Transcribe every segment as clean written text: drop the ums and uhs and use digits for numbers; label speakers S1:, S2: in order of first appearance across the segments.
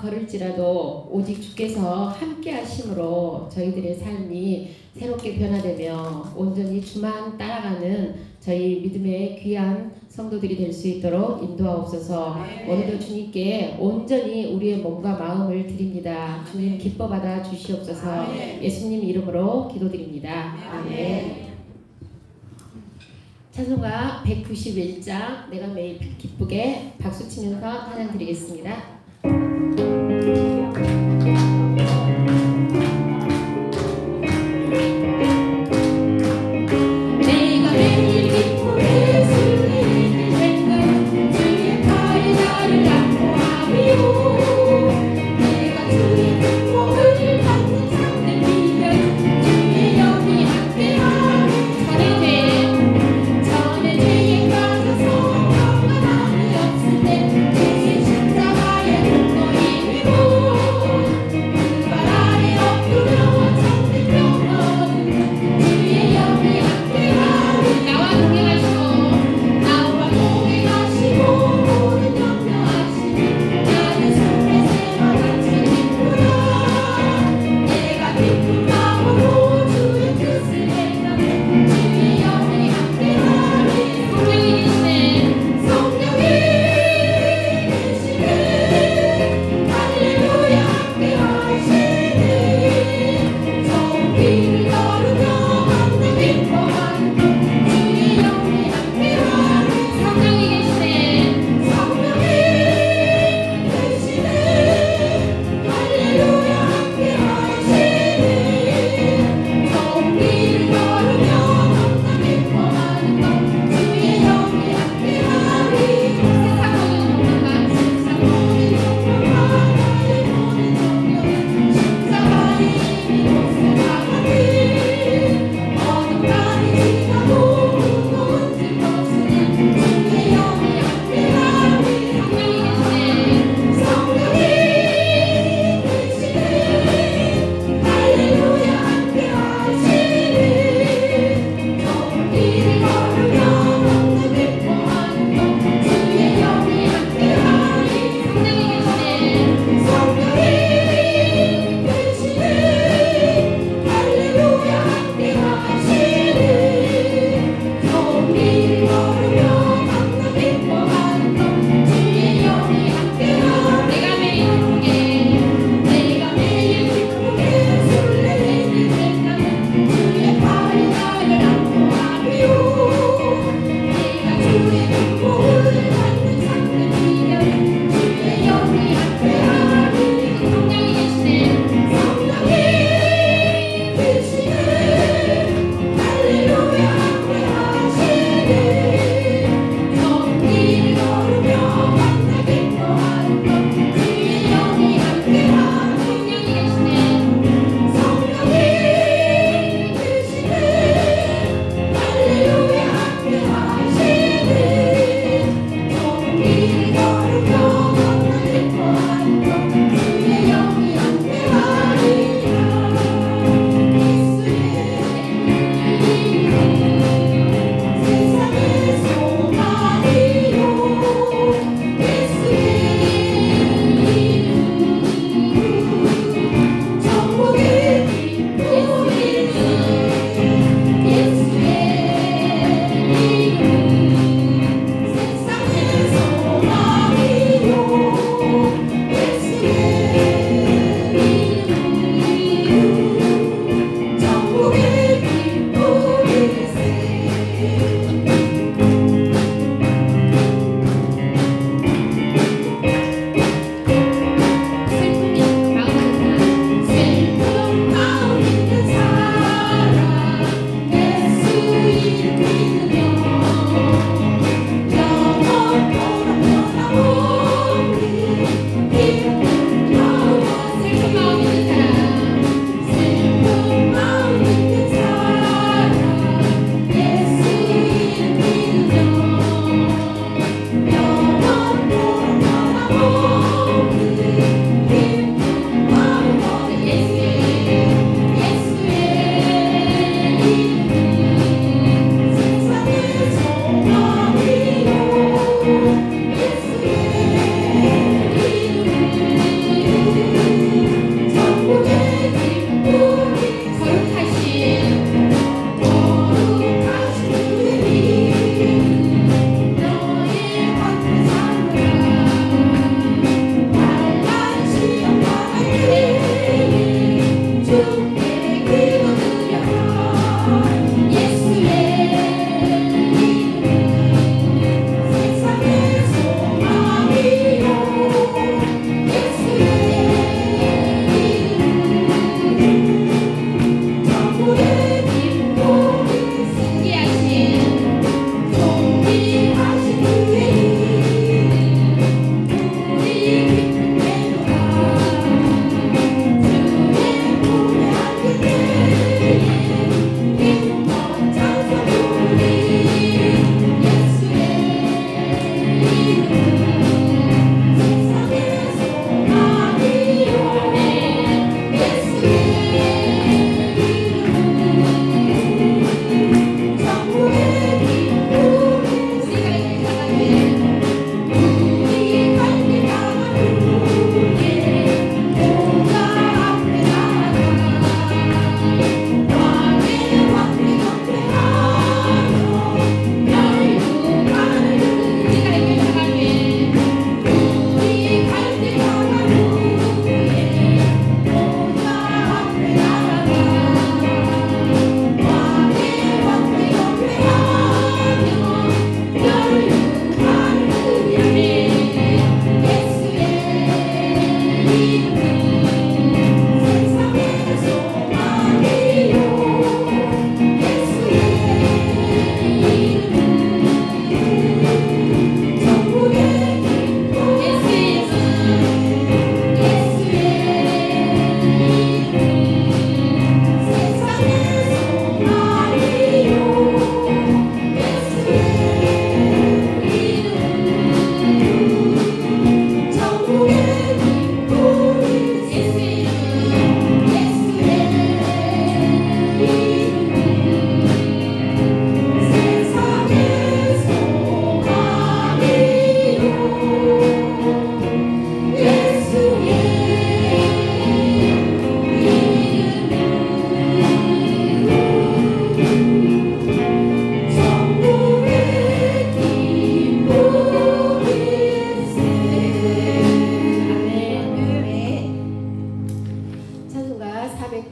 S1: 걸을지라도 오직 주께서 함께 하심으로 저희들의 삶이 새롭게 변화되며 온전히 주만 따라가는 저희 믿음의 귀한 성도들이 될 수 있도록 인도하옵소서. 오늘도 주님께 온전히 우리의 몸과 마음을 드립니다. 주님 기뻐 받아 주시옵소서. 예수님 이름으로 기도드립니다. 아멘. 찬송가 191장 내가 매일 기쁘게 박수치면서 찬양 드리겠습니다.
S2: 전에 죄에 빠져서 건강함이 없을 때 내 십자가에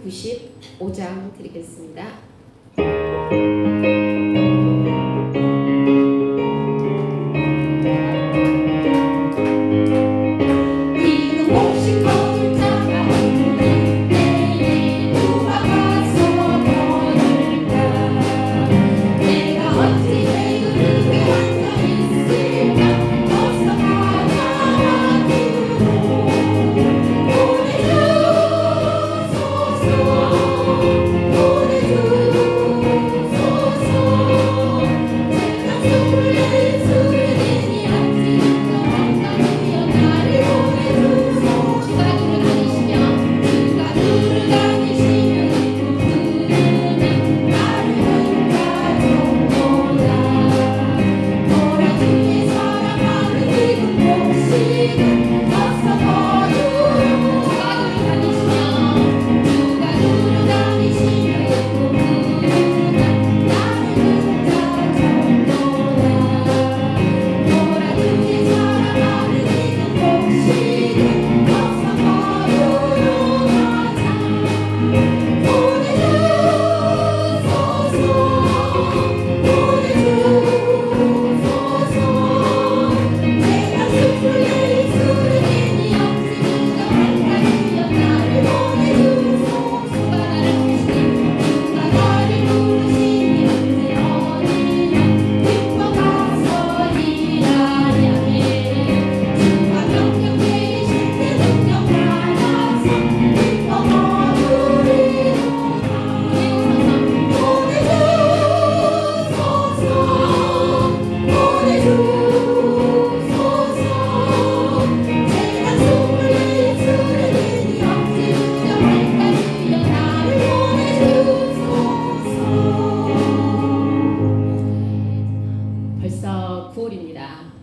S1: 95장 드리겠습니다.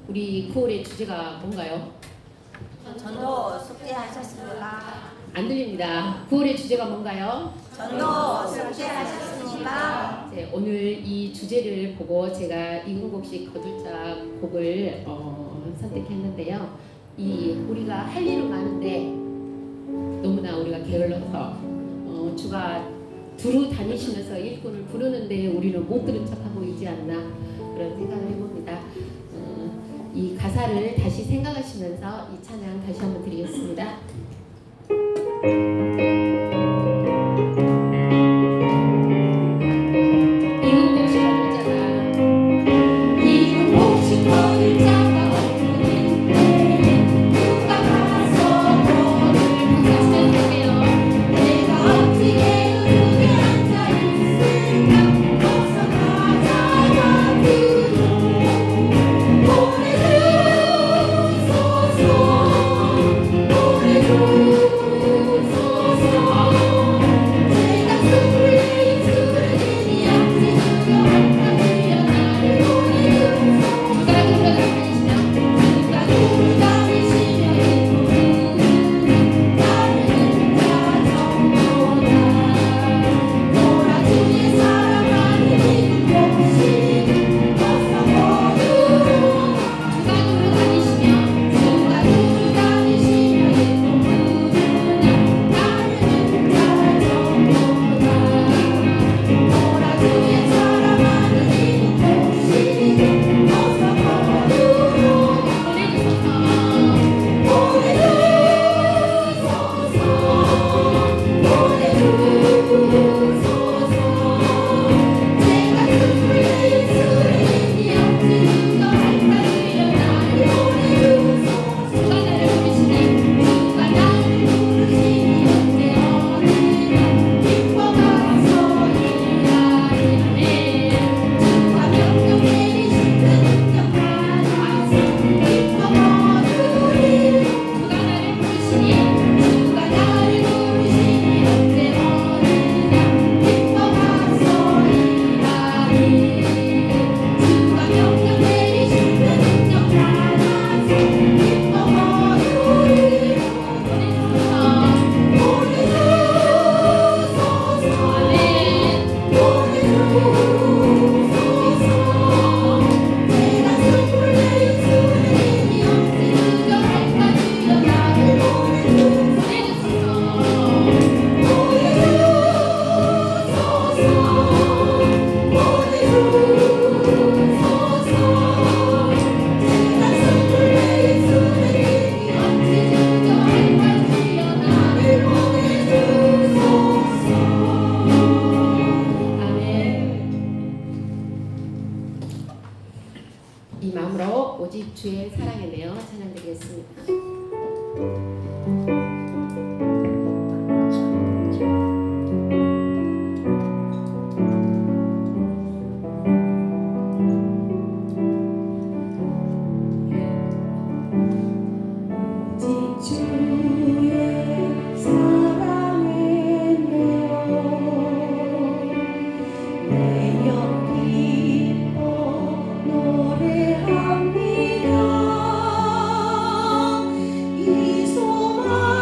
S1: 우리 9월의 주제가 뭔가요?
S2: 전도 숙제하셨습니까?
S1: 안 들립니다. 9월의 주제가 뭔가요?
S2: 전도 숙제하셨습니까?
S1: 네, 오늘 이 주제를 보고 제가 이근곡식 거들짝 곡을 선택했는데요. 우리가 할 일은 많은데 너무나 우리가 게을러서 주가 두루 다니시면서 일꾼을 부르는데 우리는 못 들은 척하고 있지 않나 그런 생각을 해봅니다. 이 가사를 다시 생각하시면서 이 찬양 다시 한번 드리겠습니다.
S3: 보내주소서 이 소망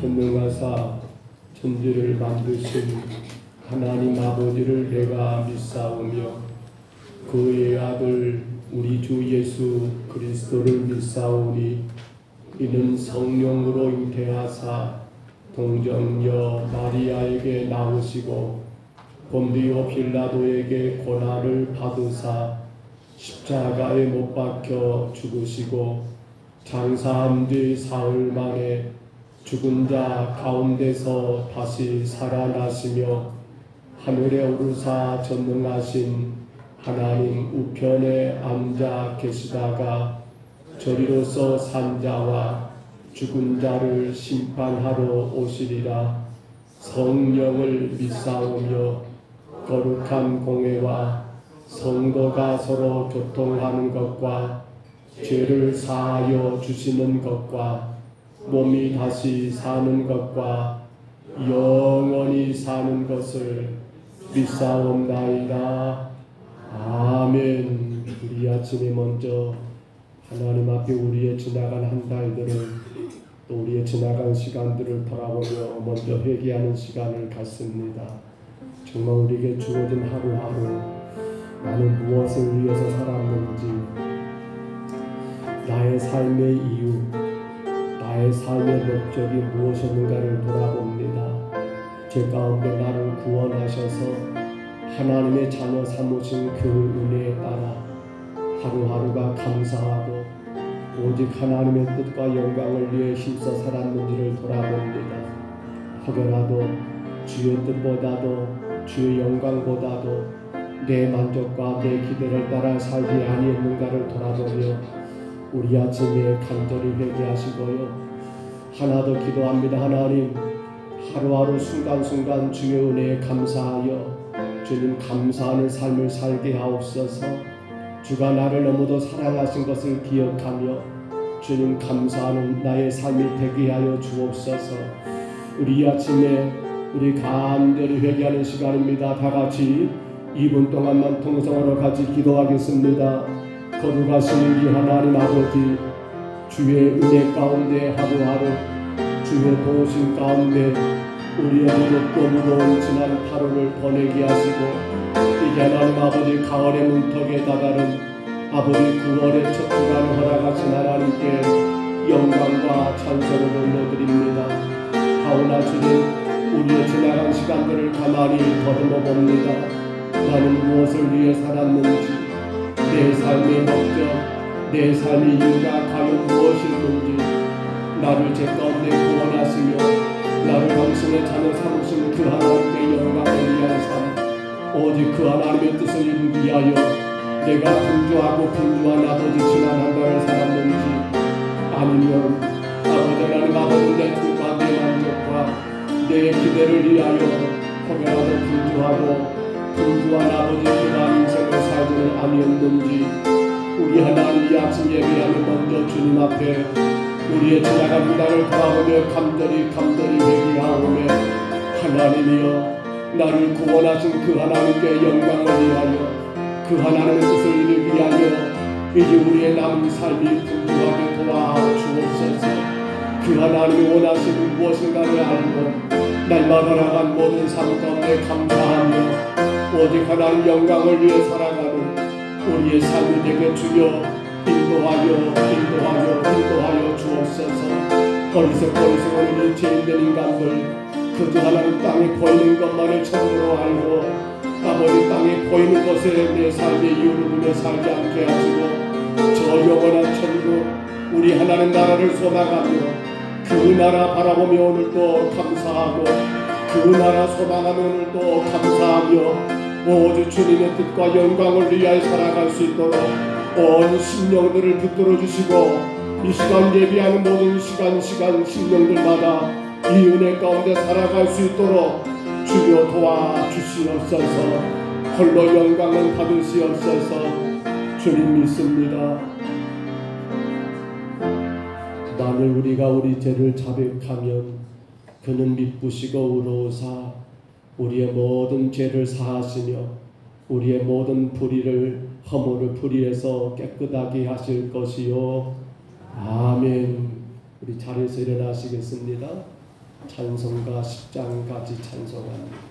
S3: 전능하사 천지를 만드신 하나님 아버지를 내가 믿사오며 그의 아들 우리 주 예수 그리스도를 믿사오니 이는 성령으로 잉태하사 동정녀 마리아에게 나오시고 본디오 빌라도에게 고난을 받으사 십자가에 못 박혀 죽으시고 장사한 뒤 사흘 만에 죽은 자 가운데서 다시 살아나시며 하늘에 오르사 전능하신 하나님 우편에 앉아 계시다가 저리로서 산 자와 죽은 자를 심판하러 오시리라. 성령을 믿사오며 거룩한 공회와 성도가 서로 교통하는 것과 죄를 사하여 주시는 것과 몸이 다시 사는 것과 영원히 사는 것을 믿사옵나이다. 아멘. 우리 아침에 먼저 하나님 앞에 우리의 지나간 한 달들을 또 우리의 지나간 시간들을 돌아보며 먼저 회개하는 시간을 갖습니다. 정말 우리에게 주어진 하루하루 나는 무엇을 위해서 살았는지, 나의 삶의 이유, 나의 삶의 목적이 무엇이었는가를 돌아봅니다. 죄 가운데 나를 구원하셔서 하나님의 자녀 삼으신 그 은혜에 따라 하루하루가 감사하고 오직 하나님의 뜻과 영광을 위해 힘써 살았는지를 돌아봅니다. 혹여라도 주의 뜻보다도 주의 영광보다도 내 만족과 내 기대를 따라 살지 아니했는가를 돌아보며 우리 아침에 간절히 회개하시고요. 하나 더 기도합니다. 하나님, 하루하루 순간순간 주의 은혜에 감사하여 주님 감사하는 삶을 살게 하옵소서. 주가 나를 너무도 사랑하신 것을 기억하며 주님 감사하는 나의 삶이 되게 하여 주옵소서. 우리 아침에 우리 간절히 회개하는 시간입니다. 다 같이 2분 동안만 통성으로 같이 기도하겠습니다. 거룩하신 우리 하나님 아버지, 주의 은혜 가운데 하루하루 주의 도우심 가운데 우리의 무겁고 무거운 지난 8월을 보내게 하시고 이제 하나님 아버지 가을의 문턱에 다다른 아버지 9월의 첫 주간을 허락하신 하나님께 영광과 찬송을 올려드립니다. 하오나 주님, 우리의 지나간 시간들을 가만히 더듬어 봅니다. 나는 무엇을 위해 살았는지, 내 삶의 목적, 내 삶의 이유가 과연 무엇이었는지, 나를 죄 가운데 구원하시며 나를 당신의 자녀 삼으신 그 하나님의 영광을 위한 삶, 오직 그 하나님의 뜻을 이루기 위하여 내가 분주하고 분주한 아버지 지난 한 달을 살았는지, 아니면 아버지 하나님 아버지 내 꿈과 내 만족과 내 기대를 위하여 혹여라도 분주한 아버지 그러한 인생을 살지는 아니었는지, 우리 하나님 이 아침 예배하며 먼저 주님 앞에 우리의 지나간 한 달을 돌아보며 간절히 회개하오며 하나님이여, 나를 구원하신 그 하나님께 영광을 위하여 그 하나님의 뜻을 이루기 위하여 이제 우리의 남은 삶이 분주하게 도와주옵소서. 그 하나님이 원하시는 무엇인가를 알고 날마다 나간 모든 삶 가운데 감사하며 오직 하나님 영광을 위해 살아가는 우리의 삶이 되게 주여 인도하여 주옵소서. 어리석은 우리 죄인된 인간들 그저 하나님 땅에 보이는 것만을 처음으로 알고 아버지 땅에 보이는 것에 내 삶의 이유를 두며 살지 않게 하시고 저 영원한 천국 우리 하나님 나라를 소망하며 그 나라 바라보며 오늘도 감사하고 그 나라 소망하며 오늘도 감사하며 오직 주님의 뜻과 영광을 위하여 살아갈 수 있도록 온 심령들을 붙들어 주시고 이 시간 예비하는 모든 심령들마다 이 은혜 가운데 살아갈 수 있도록 주여 도와주시옵소서. 홀로 영광은 받으시옵소서. 주님 믿습니다. 만일 우리가 우리 죄를 자백하면 그는 미쁘시고 의로우사 우리의 모든 죄를 사하시며 우리의 모든 허물을 불의해서 깨끗하게 하실 것이요. 아멘. 우리 자리에서 일어나시겠습니다. 찬송가 10장까지 찬송합니다.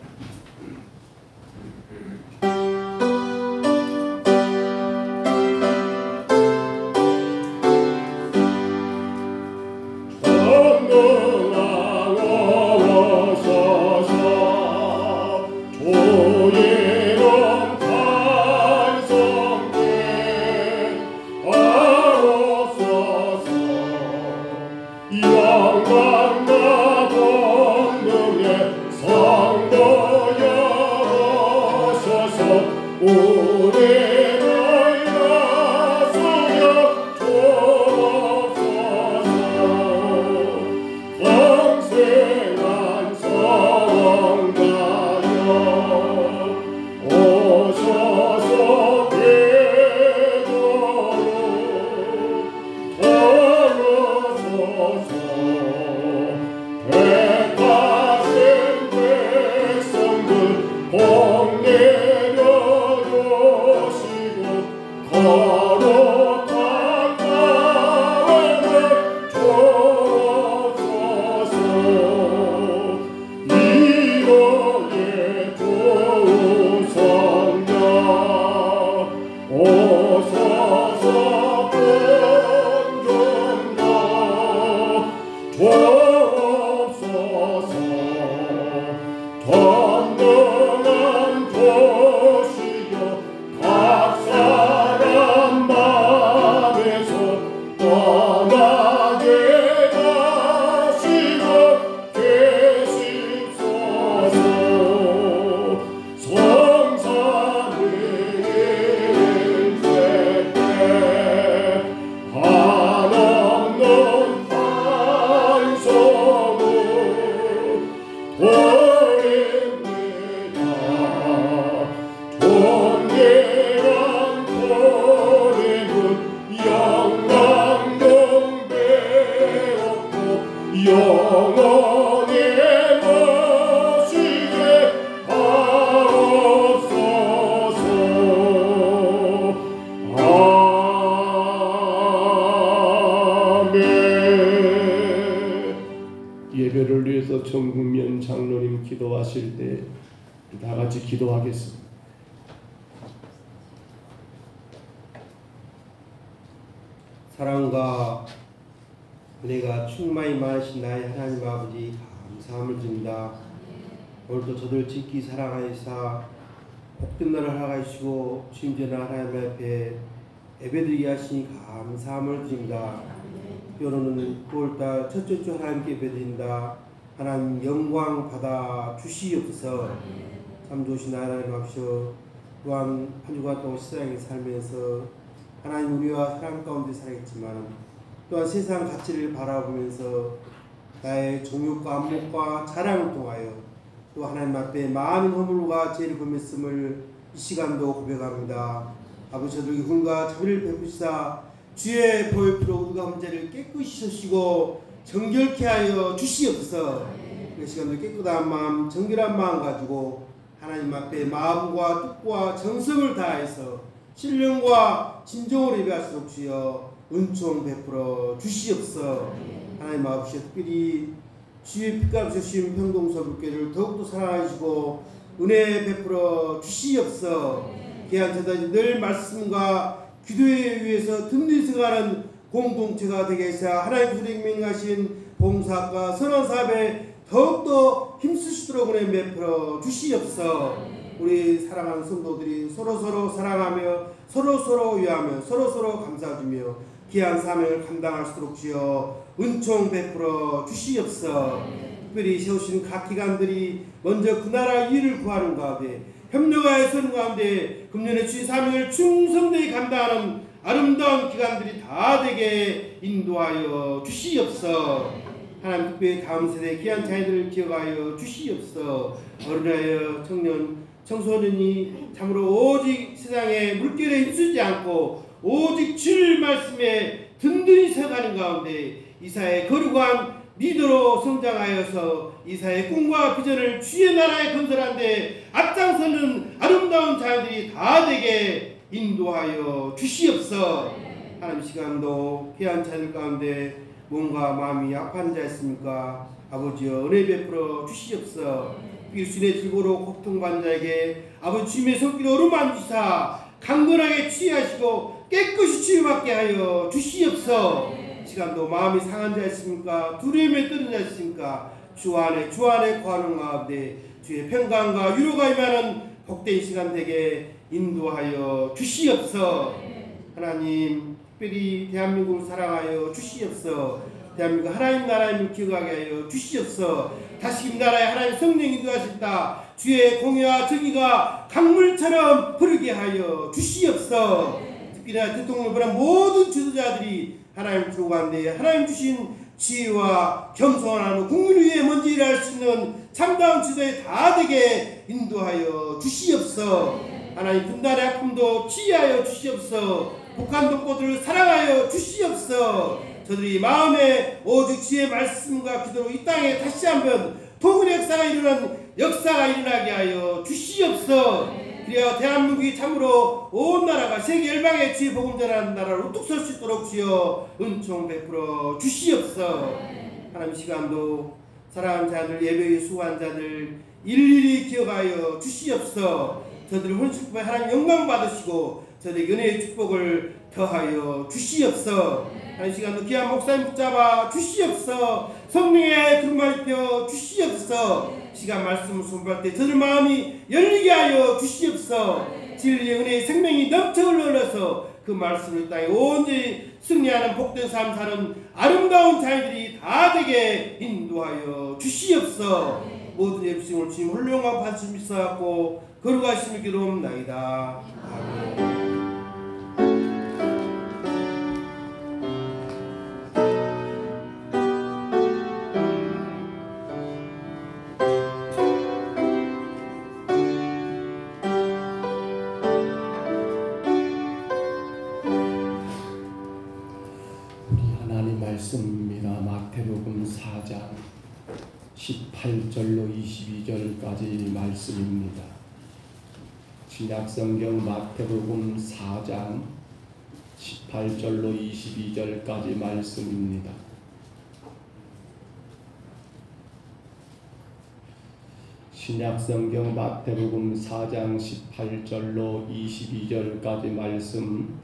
S3: 예배를 위해서 정국면 장로님 기도하실 때 다 같이 기도하겠습니다.
S4: 사랑과 은혜가 충만히 많으신 나의 하나님 아버지 감사함을 드립니다. 오늘도 저들 지키 사랑하여사 복된 날을 허락하시고 주님전한 하나님 앞에 예배드리게 하시니 감사함을 드립니다. 특별로는 9월달 첫째 주 하나님께 예배드린다. 하나님 영광 받아 주시옵소서. 참 좋으신 하나님 앞이시오. 또한 한 주간 동안 세상에 살면서 하나님 우리와 사랑 가운데 살았지만 또한 세상 가치를 바라보면서 나의 종욕과 안목과 자랑을 통하여 또 하나님 앞에 많은 허물과 죄를 범했음을 이 시간도 고백합니다. 아버지 저들에게 훈과 자비를 베푸시사 주의 보혈 피로 우리가 문제를 깨끗이 씻으시고 정결케 하여 주시옵소서. 이 시간도 깨끗한 마음 정결한 마음 가지고 하나님 앞에 마음과 뜻과 정성을 다해서 신령과 진정으로 예배할수록 주여 은총 베풀어 주시옵소서. 하나님 아버지 특별히 주의 빛깔 주신 평동서울교회를 더욱더 사랑하시고 은혜 베풀어 주시옵소서. 귀한 제자들 늘 말씀과 기도에 위해서 든든히 생각하는 공동체가 되게 하사 하나님 주님 명하신 봉사과 선언사업에 더욱더 힘쓰시도록 은혜 베풀어 주시옵소서. 우리 사랑하는 성도들이 서로서로 사랑하며 서로서로 위하며 서로서로 감사주며 귀한 사명을 감당할 수 있도록 주여 은총 베풀어 주시옵소서. 특별히 세우신 각 기관들이 먼저 그 나라 일을 구하는 가운데 협력하여 서는 가운데 금년에 주신 사명을 충성되이 감당하는 아름다운 기관들이 다 되게 인도하여 주시옵소서. 하나님 특별히 다음 세대 귀한 자녀들을 기억하여 주시옵소서. 어린아이여 청년 청소년이 참으로 오직 세상에 물결에 힘쓰지 않고 오직 주의 말씀에 든든히 서가는 가운데 이사의 거룩한 리더로 성장하여서 이사의 꿈과 비전을 주의 나라에 건설한 데 앞장서는 아름다운 자녀들이 다 되게 인도하여 주시옵소서. 하나님 시간도 귀한 자녀들 가운데 몸과 마음이 아파하는 자 있습니까? 아버지여 은혜 베풀어 주시옵소서. 일순의 질고로 고통받는 자에게 아버지 주님의 손길로 어루만지사 강건하게 치유하시고 깨끗이 치유받게 하여 주시옵소서. 시간도 마음이 상한 자 있습니까? 두려움에 떨는 자 있습니까? 주 안에 거하는 가운데 주의 평강과 위로가 임하는 복된 시간 되게 인도하여 주시옵소서. 하나님 특별히 대한민국을 사랑하여 주시옵소서. 대한민국 하나님 나라임을 기억하게 하여 주시옵소서. 다시 이 나라에 하나님 성령이 인도하신다. 주의 공의와 정의가 강물처럼 흐르게 하여 주시옵소서. 특히나 대통령을 보낸 모든 지도자들이 하나님 주고 가운데 하나님 주신 지혜와 겸손한 국민을 위해 먼저 일할 수 있는 참다운 지도에 다 되게 인도하여 주시옵소서. 하나님 분단의 아픔도 치유하여 주시옵소서. 북한 동포들을 사랑하여 주시옵소서. 저들이 마음에 오직 주의 말씀과 기도로 이 땅에 다시 한번 통일의 역사가 일어나게 하여 주시옵소서. 그리하여 대한민국이 참으로 온 나라가 세계 열방에 주의 복음 전하는 나라로 우뚝 설 수 있도록 주여 은총 베풀어 주시옵소서. 하나님 시간도 사랑하는 자들 예배에 수고한 자들 일일이 기억하여 주시옵소서. 저들을 혼축법에 하나님 영광 받으시고 저들에게 은혜의 축복을 더하여 주시옵소서. 하나님 시간도 귀한 목사님 붙잡아 주시옵소서. 성령의 두루마리 펴 주시옵소서. 시간 말씀을 선포할 때 저들 마음이 열리게 하여 주시옵소서. 진리의 은혜의 생명이 넘쳐 흘러서 그 말씀을 땅에 온전히 승리하는 복된 삶 사는 아름다운 자녀들이 다 되게 인도하여 주시옵소서. 모든 예수님을 주님 훌륭한 반씀 있어갖고 거룩하심을 기도합나이다. 아멘.
S3: 말씀입니다. 마태복음 4장 18절로 22절까지 말씀입니다. 신약성경 마태복음 4장 18절로 22절까지 말씀입니다. 신약성경 마태복음 4장 18절로 22절까지 말씀,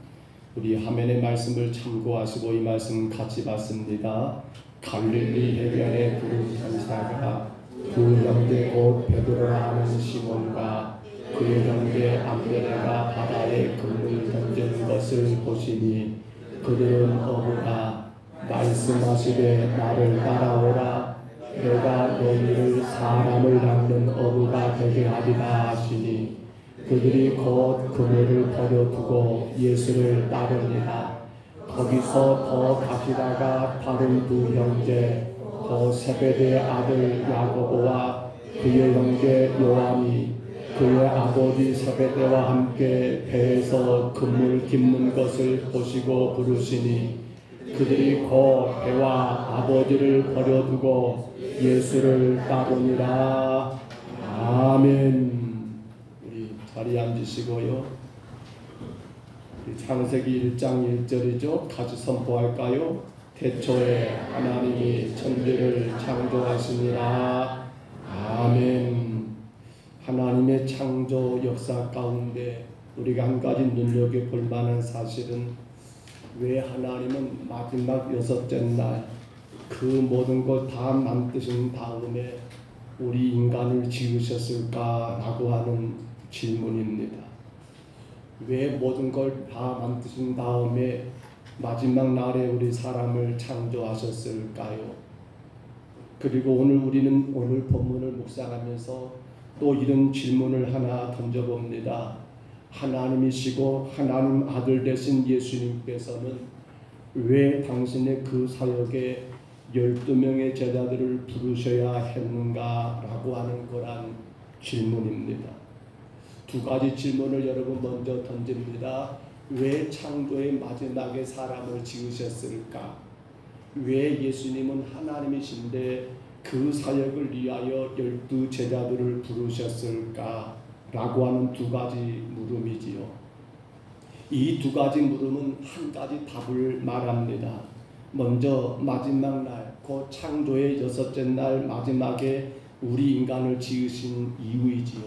S3: 우리 화면의 말씀을 참고하시고 이 말씀 같이 봤습니다. 갈릴리 해변에 두 천사가 두 형제 곧 베드로라 하는 시몬과 그의 형제 안드레가 바다에 그물을 던진 것을 보시니 그들은 어부라 말씀하시되 나를 따라오라 내가 너희를 사람을 낚는 어부가 되게 하리라 하시니 그들이 곧 그물을 버려두고 예수를 따르니라. 거기서 더 가시다가 다른 두 형제 더 세베대의 아들 야고보와 그의 형제 요한이 그의 아버지 세베대와 함께 배에서 그물 깁는 것을 보시고 부르시니 그들이 곧 배와 아버지를 버려두고 예수를 따르니라. 아멘. 자리에 앉으시고요. 창세기 1장 1절이죠. 같이 선포할까요? 태초에 하나님이 천지를 창조하시니라. 아멘. 하나님의 창조 역사 가운데 우리가 한 가지 눈여겨볼 만한 사실은 왜 하나님은 마지막 여섯째 날 그 모든 걸 다 만드신 다음에 우리 인간을 지으셨을까라고 하는 질문입니다. 왜 모든 걸 다 만드신 다음에 마지막 날에 우리 사람을 창조하셨을까요? 그리고 우리는 오늘 본문을 묵상하면서 또 이런 질문을 하나 던져봅니다. 하나님이시고 하나님 아들 되신 예수님께서는 왜 당신의 그 사역에 12명의 제자들을 부르셔야 했는가라고 하는 거란 질문입니다. 두 가지 질문을 여러분 먼저 던집니다. 왜 창조의 마지막에 사람을 지으셨을까? 왜 예수님은 하나님이신데 그 사역을 위하여 12 제자들을 부르셨을까? 라고 하는 두 가지 물음이지요. 이 두 가지 물음은 한 가지 답을 말합니다. 먼저 마지막 날, 곧 창조의 6째 날 마지막에 우리 인간을 지으신 이유이지요.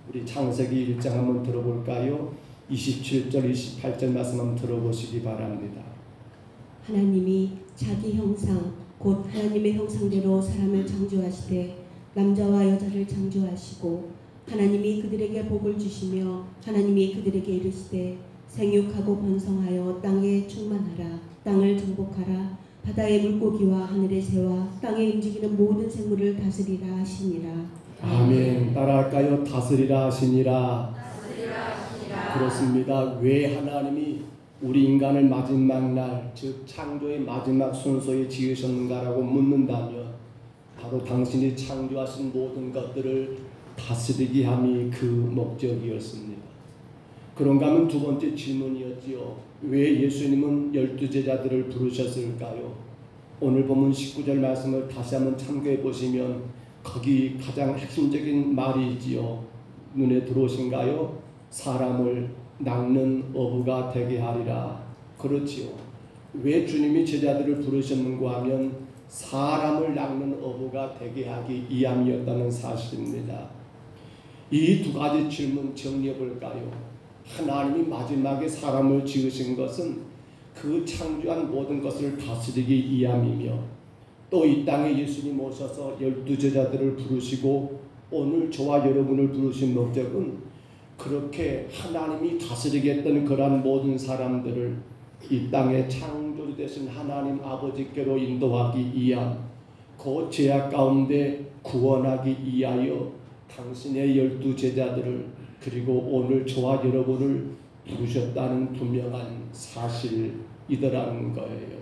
S3: 우리 창세기 1장 한번 들어볼까요? 27절 28절 말씀 한번 들어보시기 바랍니다.
S5: 하나님이 자기 형상 곧 하나님의 형상대로 사람을 창조하시되 남자와 여자를 창조하시고 하나님이 그들에게 복을 주시며 하나님이 그들에게 이르시되 생육하고 번성하여 땅에 충만하라. 땅을 정복하라. 바다의 물고기와 하늘의 새와 땅에 움직이는 모든 생물을 다스리라 하시니라.
S3: 아멘. 따라할까요? 다스리라 하시니라. 그렇습니다. 왜 하나님이 우리 인간을 마지막 날, 즉 창조의 마지막 순서에 지으셨는가라고 묻는다면 바로 당신이 창조하신 모든 것들을 다스리게 함이 그 목적이었습니다. 그런가 하면 두 번째 질문이었지요. 왜 예수님은 12제자들을 부르셨을까요? 오늘 본문 19절 말씀을 다시 한번 참고해 보시면 거기 가장 핵심적인 말이 있지요. 눈에 들어오신가요? 사람을 낚는 어부가 되게 하리라. 그렇지요. 왜 주님이 제자들을 부르셨는가 하면 사람을 낚는 어부가 되게 하기 위함이었다는 사실입니다. 이 두 가지 질문 정리해 볼까요? 하나님이 마지막에 사람을 지으신 것은 그 창조한 모든 것을 다스리기 위함이며 또 이 땅에 예수님 오셔서 12제자들을 부르시고 오늘 저와 여러분을 부르신 목적은 그렇게 하나님이 다스리겠다는 그러한 모든 사람들을 이 땅에 창조되신 하나님 아버지께로 인도하기 위함, 그 죄악 가운데 구원하기 위하여 당신의 12제자들을 그리고 오늘 저와 여러분을 부르셨다는 분명한 사실이더라는 거예요.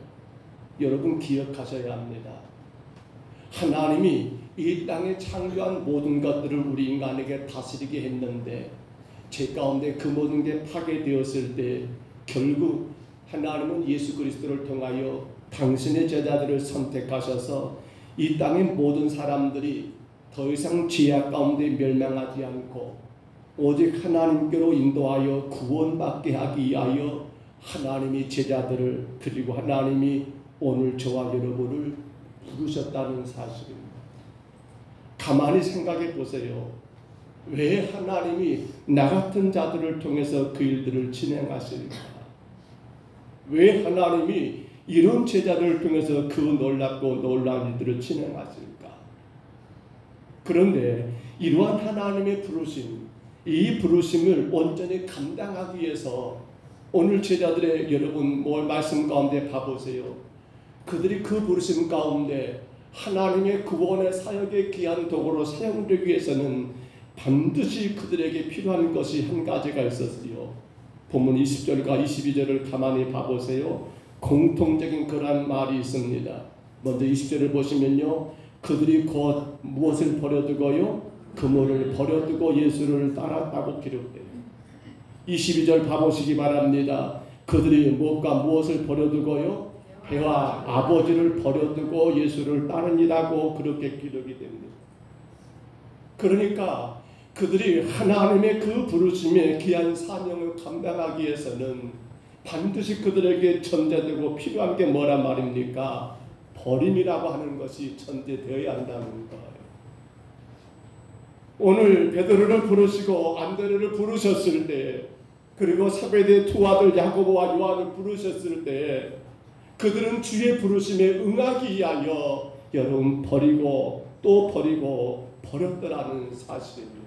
S3: 여러분 기억하셔야 합니다. 하나님이 이 땅에 창조한 모든 것들을 우리 인간에게 다스리게 했는데 죄 가운데 그 모든 게 파괴되었을 때 결국 하나님은 예수 그리스도를 통하여 당신의 제자들을 선택하셔서 이 땅의 모든 사람들이 더 이상 죄악 가운데 멸망하지 않고 오직 하나님께로 인도하여 구원받게 하기 위하여 하나님이 제자들을 그리고 하나님이 오늘 저와 여러분을 부르셨다는 사실입니다. 가만히 생각해 보세요. 왜 하나님이 나 같은 자들을 통해서 그 일들을 진행하실까? 왜 하나님이 이런 제자들을 통해서 그 놀랍고 놀라운 일들을 진행하실까? 그런데 이러한 하나님의 부르심, 이 부르심을 온전히 감당하기 위해서 오늘 제자들의 여러분 말씀 가운데 봐보세요. 그들이 그 부르심 가운데 하나님의 구원의 사역의 귀한 도구로 사용되기 위해서는 반드시 그들에게 필요한 것이 한 가지가 있었어요. 본문 20절과 22절을 가만히 봐보세요. 공통적인 그러한 말이 있습니다. 먼저 20절을 보시면요. 그들이 곧 무엇을 버려두고요? 그물을 버려두고 예수를 따랐다고 기록돼요. 22절 봐보시기 바랍니다. 그들이 무엇과 무엇을 버려두고요? 배와 아버지를 버려두고 예수를 따르니라고 그렇게 기록이 됩니다. 그러니까 그들이 하나님의 그 부르심의 귀한 사명을 감당하기 위해서는 반드시 그들에게 전제되고 필요한 게 뭐란 말입니까? 버림이라고 하는 것이 전제되어야 한다는 거예요. 오늘 베드로를 부르시고 안드레를 부르셨을 때 그리고 세베대의 두 아들 야고보와 요한을 부르셨을 때 그들은 주의 부르심에 응하기 위하여 여러분 버리고 또 버리고 버렸더라는 사실입니다.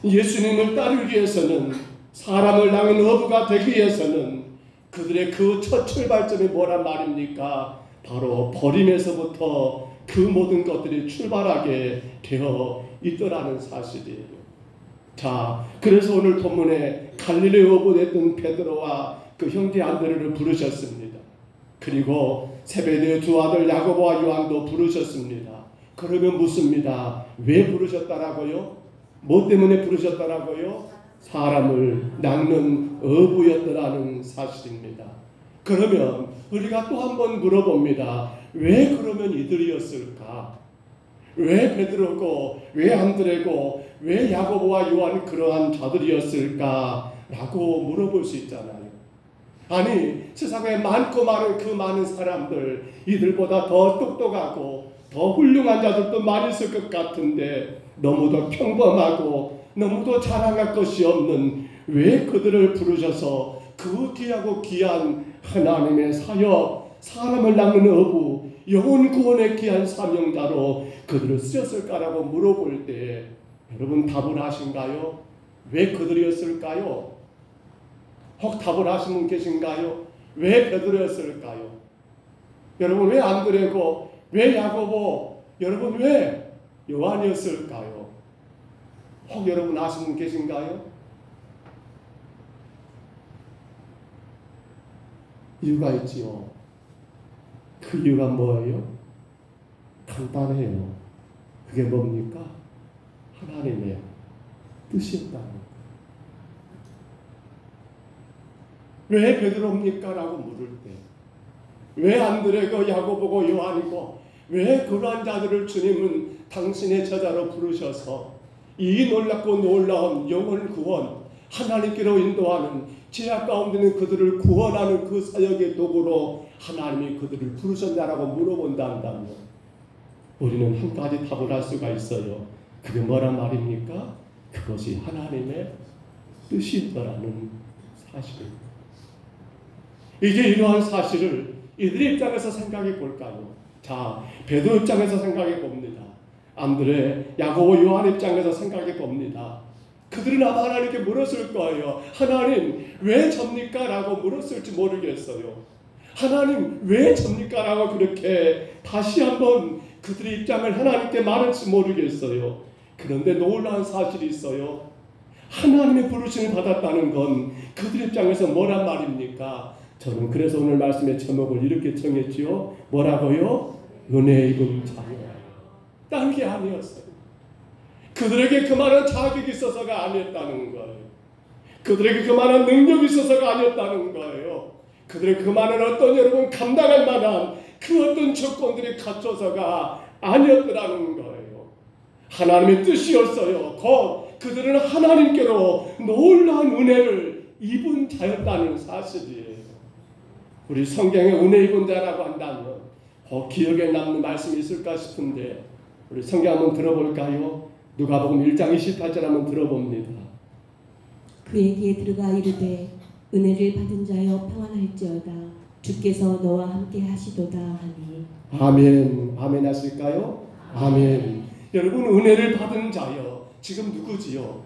S3: 예수님을 따르기 위해서는 사람을 낚는 어부가 되기 위해서는 그들의 그 첫 출발점이 뭐란 말입니까? 바로 버림에서부터 그 모든 것들이 출발하게 되어 있더라는 사실이에요. 자, 그래서 오늘 본문에 갈릴리 어부 됐던 베드로와 그 형제 안드레를 부르셨습니다. 그리고 세베대의 두 아들 야고보와 요한도 부르셨습니다. 그러면 묻습니다. 왜 부르셨다라고요? 뭐 때문에 부르셨다라고요? 사람을 낚는 어부였더라는 사실입니다. 그러면 우리가 또 한 번 물어봅니다. 왜 그러면 이들이었을까? 왜 베드로고 왜 안드레고 왜 야고보와 요한 그러한 자들이었을까? 라고 물어볼 수 있잖아요. 아니 세상에 많고 많은 그 많은 사람들, 이들보다 더 똑똑하고 더 훌륭한 자들도 많이 있을 것 같은데 너무도 평범하고 너무도 자랑할 것이 없는, 왜 그들을 부르셔서 그 귀하고 귀한 하나님의 사역, 사람을 낚는 어부, 영혼 구원의 귀한 사명자로 그들을 쓰셨을까라고 물어볼 때 여러분 답을 하신가요? 왜 그들이었을까요? 혹 답을 하신 분 계신가요? 왜 베드로였을까요? 여러분 왜 안드레고 왜 야고보, 여러분 왜 요한이었을까요? 혹 여러분 아시는 분 계신가요? 이유가 있지요. 그 이유가 뭐예요? 간단해요. 그게 뭡니까? 하나님의 뜻이었다는 거예요. 왜 베드로입니까? 라고 물을 때 왜 안드레고 야고보고 요한이고 왜 그러한 자들을 주님은 당신의 제자로 부르셔서 이 놀랍고 놀라운 영혼 구원, 하나님께로 인도하는 죄악 가운데 있는 그들을 구원하는 그 사역의 도구로 하나님이 그들을 부르셨냐라고 물어본다면 우리는 한 가지 답을 할 수가 있어요. 그게 뭐란 말입니까? 그것이 하나님의 뜻이더라는 사실입니다. 이제 이러한 사실을 이들의 입장에서 생각해 볼까요? 자, 베드로 입장에서 생각해 봅니다. 안드레, 야고보, 요한 입장에서 생각해 봅니다. 그들은 아마 하나님께 물었을 거예요. 하나님 왜 접니까? 라고 물었을지 모르겠어요. 하나님 왜 접니까? 라고 그렇게 다시 한번 그들의 입장을 하나님께 말할지 모르겠어요. 그런데 놀라운 사실이 있어요. 하나님의 부르심을 받았다는 건 그들 입장에서 뭐란 말입니까? 저는 그래서 오늘 말씀의 제목을 이렇게 정했지요. 뭐라고요? 은혜 입은 자녀. 딴 게 아니었어요. 그들에게 그만한 자격이 있어서가 아니었다는 거예요. 그들에게 그만한 능력이 있어서가 아니었다는 거예요. 그들에게 그만한 어떤 여러분 감당할 만한 그 어떤 조건들이 갖춰서가 아니었더라는 거예요. 하나님의 뜻이었어요. 곧 그들은 하나님께로 놀라운 은혜를 입은 자였다는 사실이에요. 우리 성경에 은혜 입은 자라고 한다면 기억에 남는 말씀이 있을까 싶은데 우리 성경 한번 들어볼까요? 누가복음 1장 28절 한번 들어봅니다.
S5: 그에게 들어가 이르되 은혜를 받은 자여 평안할지어다 주께서 너와 함께 하시도다 하니.
S3: 아멘. 아멘 하실까요? 아멘. 여러분 은혜를 받은 자여 지금 누구지요?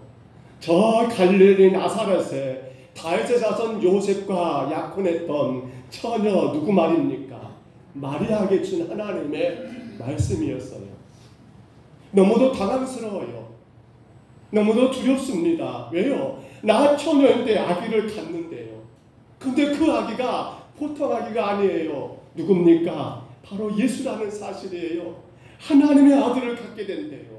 S3: 저 갈릴리 나사렛에 다윗의 자손 요셉과 약혼했던 처녀 누구 말입니까? 마리아에게 준 하나님의 말씀이었어요. 너무도 당황스러워요. 너무도 두렵습니다. 왜요? 나 처녀인데 아기를 갖는데요. 근데 그 아기가 보통 아기가 아니에요. 누굽니까? 바로 예수라는 사실이에요. 하나님의 아들을 갖게 된대요.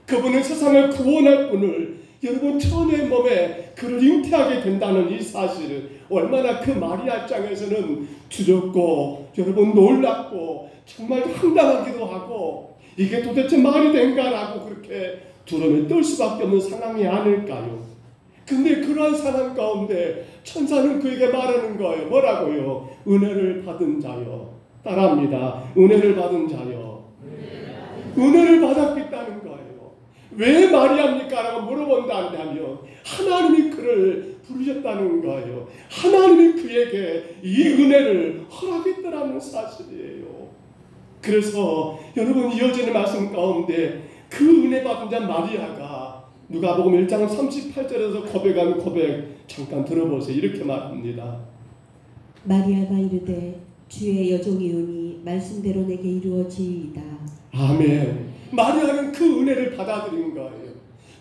S3: 그분은 세상을 구원할 분을 여러분 처녀의 몸에 그를 잉태하게 된다는 이 사실은 얼마나 그 마리아 입장에서는 두렵고 여러분 놀랍고 정말 황당하기도 하고 이게 도대체 말이 된가라고 그렇게 두려움에 떨 수밖에 없는 상황이 아닐까요? 근데 그러한 상황 가운데 천사는 그에게 말하는 거예요. 뭐라고요? 은혜를 받은 자여. 따라합니다. 은혜를 받은 자여. 은혜를 받았겠다는 거예요. 왜 마리아입니까? 라고 물어본다면 하나님이 그를 부르셨다는 거예요. 하나님이 그에게 이 은혜를 허락했더라는 사실이에요. 그래서 여러분 이어지는 말씀 가운데 그 은혜 받은 자 마리아가 누가복음 1장 38절에서 고백한 고백 잠깐 들어보세요. 이렇게 말합니다.
S5: 마리아가 이르되 주의 여종이오니 말씀대로 내게 이루어지이다.
S3: 아멘. 마리아는 그 은혜를 받아들인 거예요.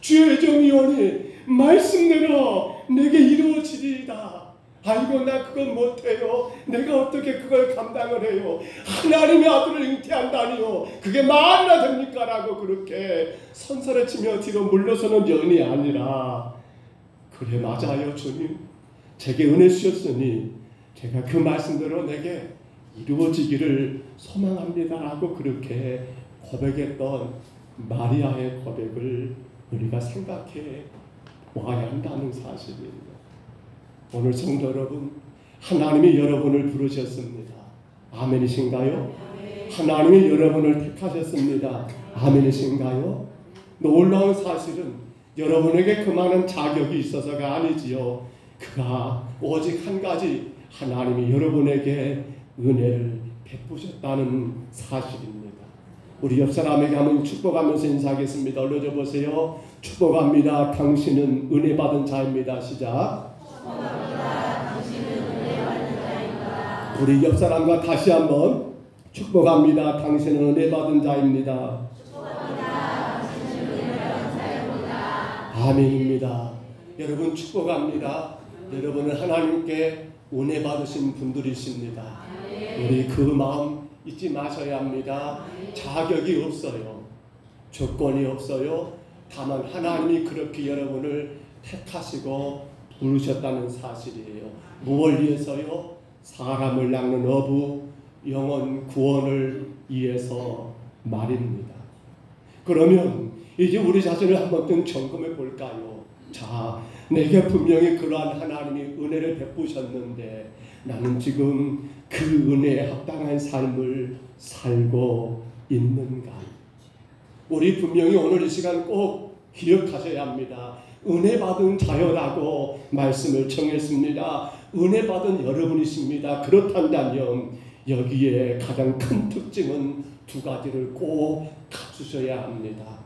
S3: 주의 여종이오니 말씀대로 내게 이루어지리이다. 아이고 나 그건 못해요. 내가 어떻게 그걸 감당을 해요. 하나님의 아들을 잉태한다니요. 그게 말이나 됩니까? 라고 그렇게 선서를 치며 뒤로 물러서는 연이 아니라 그래 맞아요 주님. 제게 은혜 주셨으니 제가 그 말씀대로 내게 이루어지기를 소망합니다. 라고 그렇게 고백했던 마리아의 고백을 우리가 생각해 와야 한다는 사실이에요. 오늘 성도 여러분, 하나님이 여러분을 부르셨습니다. 아멘이신가요? 하나님이 여러분을 택하셨습니다. 아멘이신가요? 놀라운 사실은 여러분에게 그만한 자격이 있어서가 아니지요. 그가 오직 한 가지, 하나님이 여러분에게 은혜를 베푸셨다는 사실입니다. 우리 옆 사람에게 한번 축복하면서 인사하겠습니다. 올려줘 보세요. 축복합니다. 당신은 은혜 받은 자입니다. 시작. 축복합니다. 당신은 은혜 받은 자입니다. 우리 옆 사람과 다시 한번 축복합니다. 당신은 은혜 받은 자입니다. 축복합니다. 당신은 은혜 받은 자입니다. 아멘입니다. 여러분 축복합니다. 여러분은 하나님께 은혜 받으신 분들이십니다. 우리 그 마음 잊지 마셔야 합니다. 자격이 없어요. 조건이 없어요. 다만 하나님이 그렇게 여러분을 택하시고 부르셨다는 사실이에요. 무엇을 위해서요? 사람을 낳는 어부, 영혼 구원을 위해서 말입니다. 그러면 이제 우리 자신을 한번 점검해 볼까요? 자, 내게 분명히 그러한 하나님이 은혜를 베푸셨는데 나는 지금 그 은혜에 합당한 삶을 살고 있는가? 우리 분명히 오늘 이 시간 꼭 기억하셔야 합니다. 은혜 받은 자여라고 말씀을 정했습니다. 은혜 받은 여러분이십니다. 그렇다면 여기에 가장 큰 특징은 두 가지를 꼭 갖추셔야 합니다.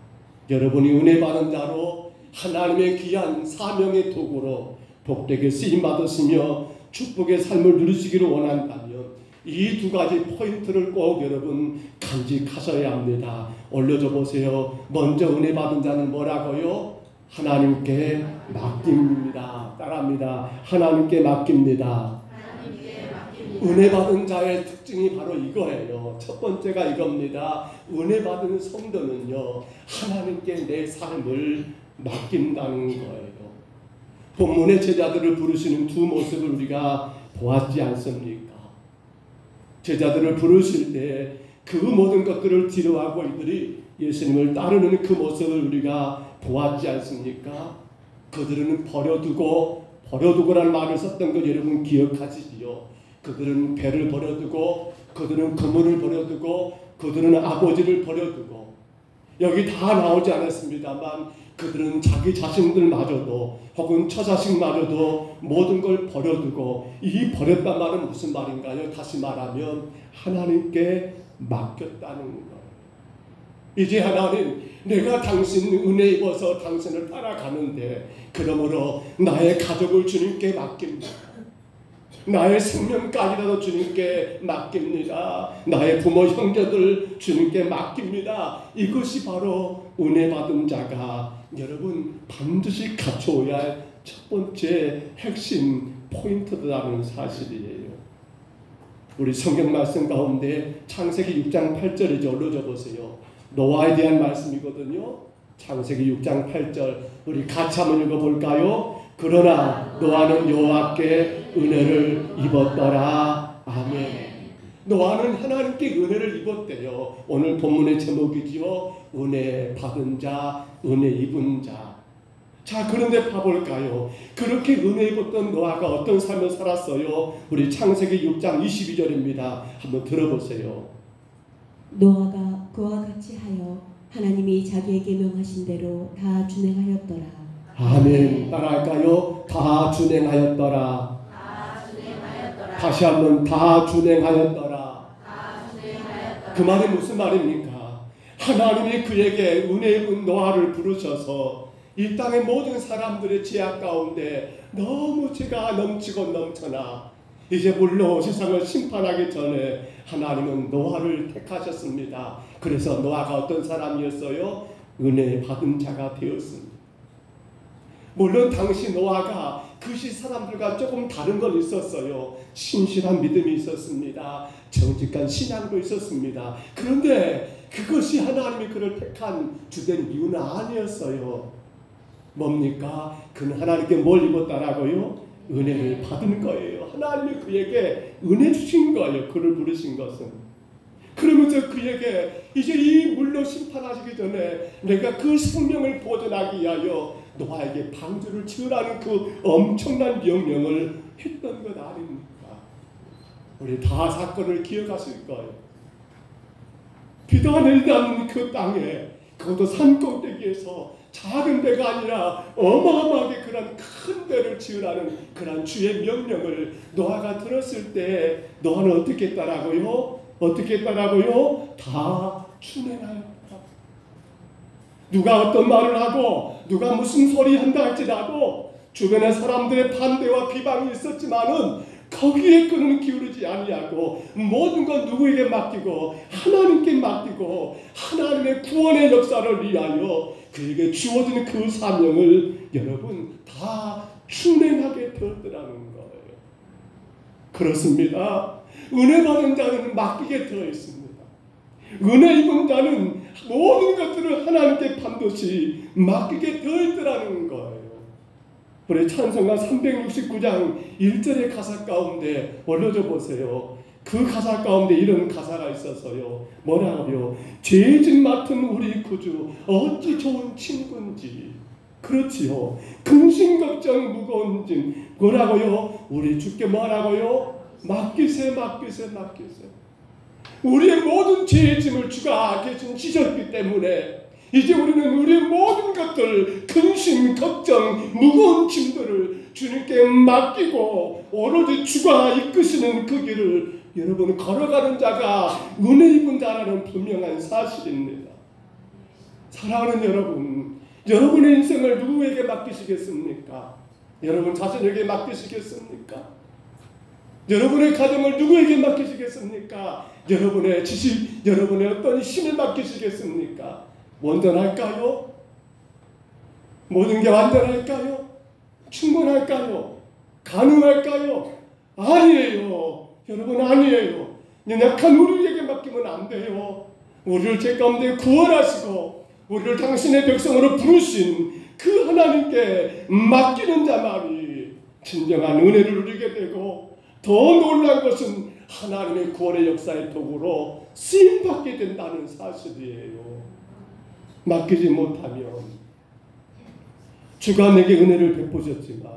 S3: 여러분이 은혜 받은 자로 하나님의 귀한 사명의 도구로 복되게 쓰임 받으시며 축복의 삶을 누리시기를 원한다면 이 두 가지 포인트를 꼭 여러분 간직하셔야 합니다. 올려줘 보세요. 먼저 은혜 받은 자는 뭐라고요? 하나님께 맡깁니다. 따라합니다. 하나님께 맡깁니다. 은혜 받은 자의 특징이 바로 이거예요. 첫 번째가 이겁니다. 은혜 받은 성도는요, 하나님께 내 삶을 맡긴다는 거예요. 본문의 제자들을 부르시는 두 모습을 우리가 보았지 않습니까? 제자들을 부르실 때 그 모든 것들을 뒤로하고 이들이 예수님을 따르는 그 모습을 우리가 보았지 않습니까? 그들은 버려두고라는 말을 썼던 걸 여러분 기억하시지요? 그들은 배를 버려두고, 그들은 그물을 버려두고, 그들은 아버지를 버려두고, 여기 다 나오지 않았습니다만 그들은 자기 자신들마저도 혹은 처자식마저도 모든 걸 버려두고, 이 버렸단 말은 무슨 말인가요? 다시 말하면 하나님께 맡겼다는 거예요. 이제 하나님, 내가 당신 은혜 입어서 당신을 따라가는데 그러므로 나의 가족을 주님께 맡깁니다. 나의 생명까지라도 주님께 맡깁니다. 나의 부모 형제들 주님께 맡깁니다. 이것이 바로 은혜 받은 자가 여러분 반드시 갖춰야 할 첫 번째 핵심 포인트라는 사실이에요. 우리 성경 말씀 가운데 창세기 6장 8절이죠. 올려줘 보세요. 노아에 대한 말씀이거든요. 창세기 6장 8절 우리 같이 한번 읽어볼까요? 그러나 노아는 여호와께 은혜를 입었더라. 아멘. 노아는 하나님께 은혜를 입었대요. 오늘 본문의 제목이지요. 은혜 받은 자, 은혜 입은 자. 자, 그런데 봐볼까요? 그렇게 은혜 입었던 노아가 어떤 삶을 살았어요? 우리 창세기 6장 22절입니다. 한번 들어보세요.
S5: 노아가 그와 같이 하여 하나님이 자기에게 명하신 대로 다 준행하였더라.
S3: 아멘. 따라할까요? 다 준행하였더라. 다시 한번 다 준행하였더라. 그 말이 무슨 말입니까? 하나님이 그에게 은혜 입은 노아를 부르셔서 이 땅의 모든 사람들의 죄악 가운데 너무 죄가 넘치고 넘쳐나 이제 물로 세상을 심판하기 전에 하나님은 노아를 택하셨습니다. 그래서 노아가 어떤 사람이었어요? 은혜 받은 자가 되었습니다. 물론 당시 노아가 그 시 사람들과 조금 다른 건 있었어요. 신실한 믿음이 있었습니다. 정직한 신앙도 있었습니다. 그런데 그것이 하나님이 그를 택한 주된 이유는 아니었어요. 뭡니까? 그는 하나님께 뭘 입었다라고요? 은혜를 받은 거예요. 하나님이 그에게 은혜 주신 거예요. 그를 부르신 것은. 그러면서 그에게 이제 이 물로 심판하시기 전에 내가 그 생명을 보존하기 위하여 노아에게 방주를 지으라는 그 엄청난 명령을 했던 것 아닙니까? 우리 다 사건을 기억하실 거예요. 비가 내리지 않는 그 땅에, 그것도 산 꼭대기에서 작은 배가 아니라 어마어마하게 그런 큰 배를 지으라는 그런 주의 명령을 노아가 들었을 때 노아는 어떻게 했다라고요? 어떻게 했다라고요? 다 준행하였다. 누가 어떤 말을 하고 누가 무슨 소리 한다 할지라도 주변의 사람들의 반대와 비방이 있었지만은 거기에 끈은 기울이지 아니하고 모든 건 누구에게 맡기고 하나님께 맡기고 하나님의 구원의 역사를 위하여 그에게 주어진 그 사명을 여러분 다 준행하게 되었더라는 거예요. 그렇습니다. 은혜 받은 자는 맡기게 되어 있습니다. 은혜 입은 자는 모든 것들을 하나님께 반드시 맡기게 되어 있더라는 거예요. 우리 찬송가 369장 1절의 가사 가운데 올려줘 보세요. 그 가사 가운데 이런 가사가 있어서요. 뭐라고요? 죄진 맡은 우리 구주 어찌 좋은 친구인지. 그렇지요. 근심 걱정 무거운 짐 뭐라고요? 우리 주께 뭐라고요? 맡기세. 우리의 모든 죄의 짐을 주가 대신 지셨기 때문에 이제 우리는 우리의 모든 것들 근심, 걱정, 무거운 짐들을 주님께 맡기고 오로지 주가 이끄시는 그 길을 여러분 걸어가는 자가 은혜 입은 자라는 분명한 사실입니다. 사랑하는 여러분, 여러분의 인생을 누구에게 맡기시겠습니까? 여러분 자신에게 맡기시겠습니까? 여러분의 가정을 누구에게 맡기시겠습니까? 여러분의 지식, 여러분의 어떤 힘을 맡기시겠습니까? 온전할까요? 모든 게 완전할까요? 충분할까요? 가능할까요? 아니에요. 여러분 아니에요. 연약한 우리에게 맡기면 안 돼요. 우리를 죄 가운데 구원하시고 우리를 당신의 백성으로 부르신 그 하나님께 맡기는 자만이 진정한 은혜를 누리게 되고 더 놀라운 것은 하나님의 구원의 역사의 도구로 쓰임받게 된다는 사실이에요. 맡기지 못하면 주가 내게 은혜를 베푸셨지만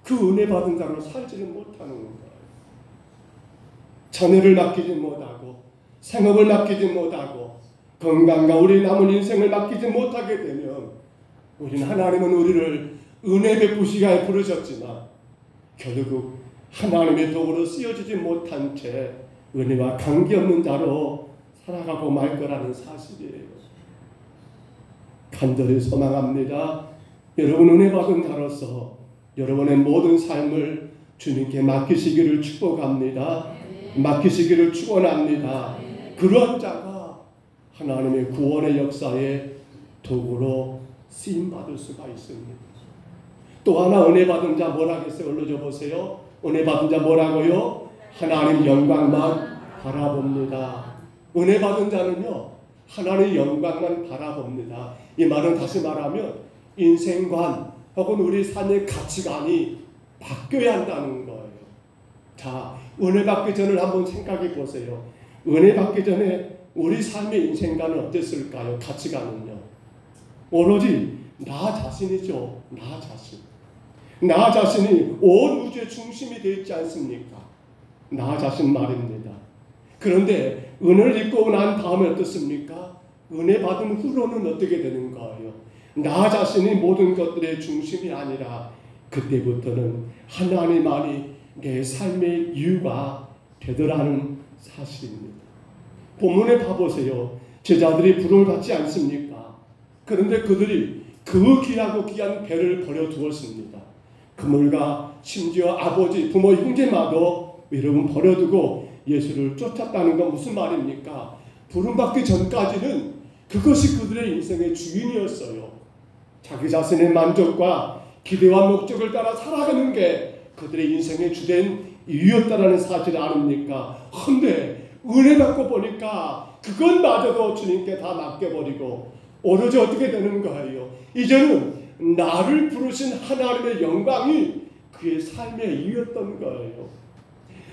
S3: 그 은혜 받은 자로 살지는 못하는 거예요. 자녀를 맡기지 못하고 생업을 맡기지 못하고 건강과 우리 남은 인생을 맡기지 못하게 되면 우리는 하나님은 우리를 은혜 베푸시기에 부르셨지만 결국 하나님의 도구로 쓰여지지 못한 채 은혜와 관계없는 자로 살아가고 말 거라는 사실이에요. 간절히 소망합니다. 여러분 은혜 받은 자로서 여러분의 모든 삶을 주님께 맡기시기를 축복합니다. 맡기시기를 축원합니다. 그러한 자가 하나님의 구원의 역사의 도구로 쓰임받을 수가 있습니다. 또 하나 은혜 받은 자 뭐라겠어요? 올려줘 보세요. 은혜 받은 자 뭐라고요? 하나님 영광만 바라봅니다. 은혜 받은 자는요 하나님의 영광만 바라봅니다. 이 말은 다시 말하면 인생관 혹은 우리 삶의 가치관이 바뀌어야 한다는 거예요. 자, 은혜 받기 전을 한번 생각해 보세요. 은혜 받기 전에 우리 삶의 인생관은 어땠을까요? 가치관은요. 오로지 나 자신이죠. 나 자신. 나 자신이 온 우주의 중심이 되어 있지 않습니까? 나 자신 말입니다. 그런데 은혜를 입고 난 다음에 어떻습니까? 은혜 받은 후로는 어떻게 되는 거예요? 나 자신이 모든 것들의 중심이 아니라 그때부터는 하나님만이 내 삶의 이유가 되더라는 사실입니다. 본문에 봐보세요. 제자들이 부름을 받지 않습니까? 그런데 그들이 그 귀하고 귀한 배를 버려두었습니다. 그물과 심지어 아버지, 부모, 형제마도 여러분 버려두고 예수를 쫓았다는 건 무슨 말입니까? 부름받기 전까지는 그것이 그들의 인생의 주인이었어요. 자기 자신의 만족과 기대와 목적을 따라 살아가는 게 그들의 인생의 주된 이유였다는 사실을 아닙니까? 그런데 은혜 받고 보니까 그것마저도 주님께 다 맡겨버리고 오로지 어떻게 되는 거예요? 이제는 나를 부르신 하나님의 영광이 그의 삶의 이유였던 거예요.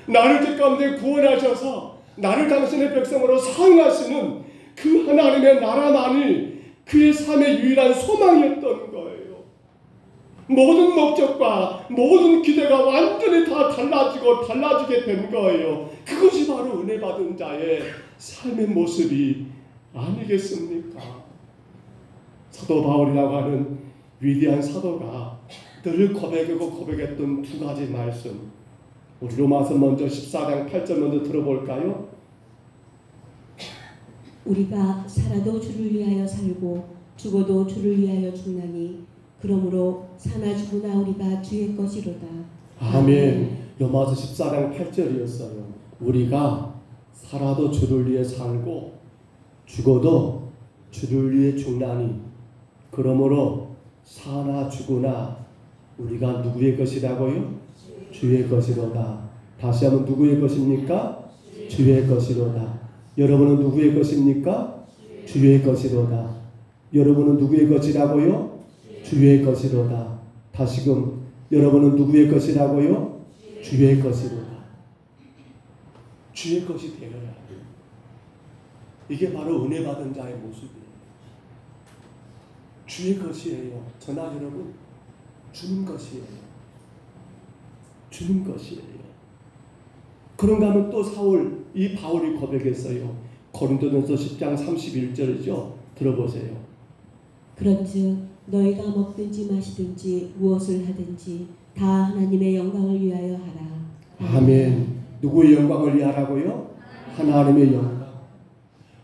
S3: 나를 죄 가운데 구원하셔서 나를 당신의 백성으로 사용하시는 그 하나님의 나라만이 그의 삶의 유일한 소망이었던 거예요. 모든 목적과 모든 기대가 완전히 다 달라지게 된 거예요. 그것이 바로 은혜 받은 자의 삶의 모습이 아니겠습니까? 사도 바울이라고 하는 위대한 사도가 늘 고백했던 두 가지 말씀, 우리 로마서 먼저 14장 8절 먼저 들어볼까요?
S5: 우리가 살아도 주를 위하여 살고 죽어도 주를 위하여 죽나니 그러므로 사나 죽으나 우리가 주의 것이로다.
S3: 아멘. 로마서 14장 8절이었어요. 우리가 살아도 주를 위해 살고 죽어도 주를 위해 죽나니 그러므로 사나 죽으나 우리가 누구의 것이라고요? 주의 것이로다. 다시 한번 누구의 것입니까? 주의 것이로다. 여러분은 누구의 것입니까? 주의 것이로다. 여러분은 누구의 것이라고요? 주의 것이로다. 다시금 여러분은 누구의 것이라고요? 주의 것이로다. 주의 것이 되어야 해요. 이게 바로 은혜 받은 자의 모습이에요. 주의 것이에요. 저나 여러분, 주는 것이에요. 주는 것이에요. 그런가 하면 또 이 바울이 고백했어요. 고린도전서 10장 31절이죠. 들어보세요.
S5: 그런즉 너희가 먹든지 마시든지 무엇을 하든지 다 하나님의 영광을 위하여 하라.
S3: 아멘. 누구의 영광을 위하라고요? 하나님의 영광.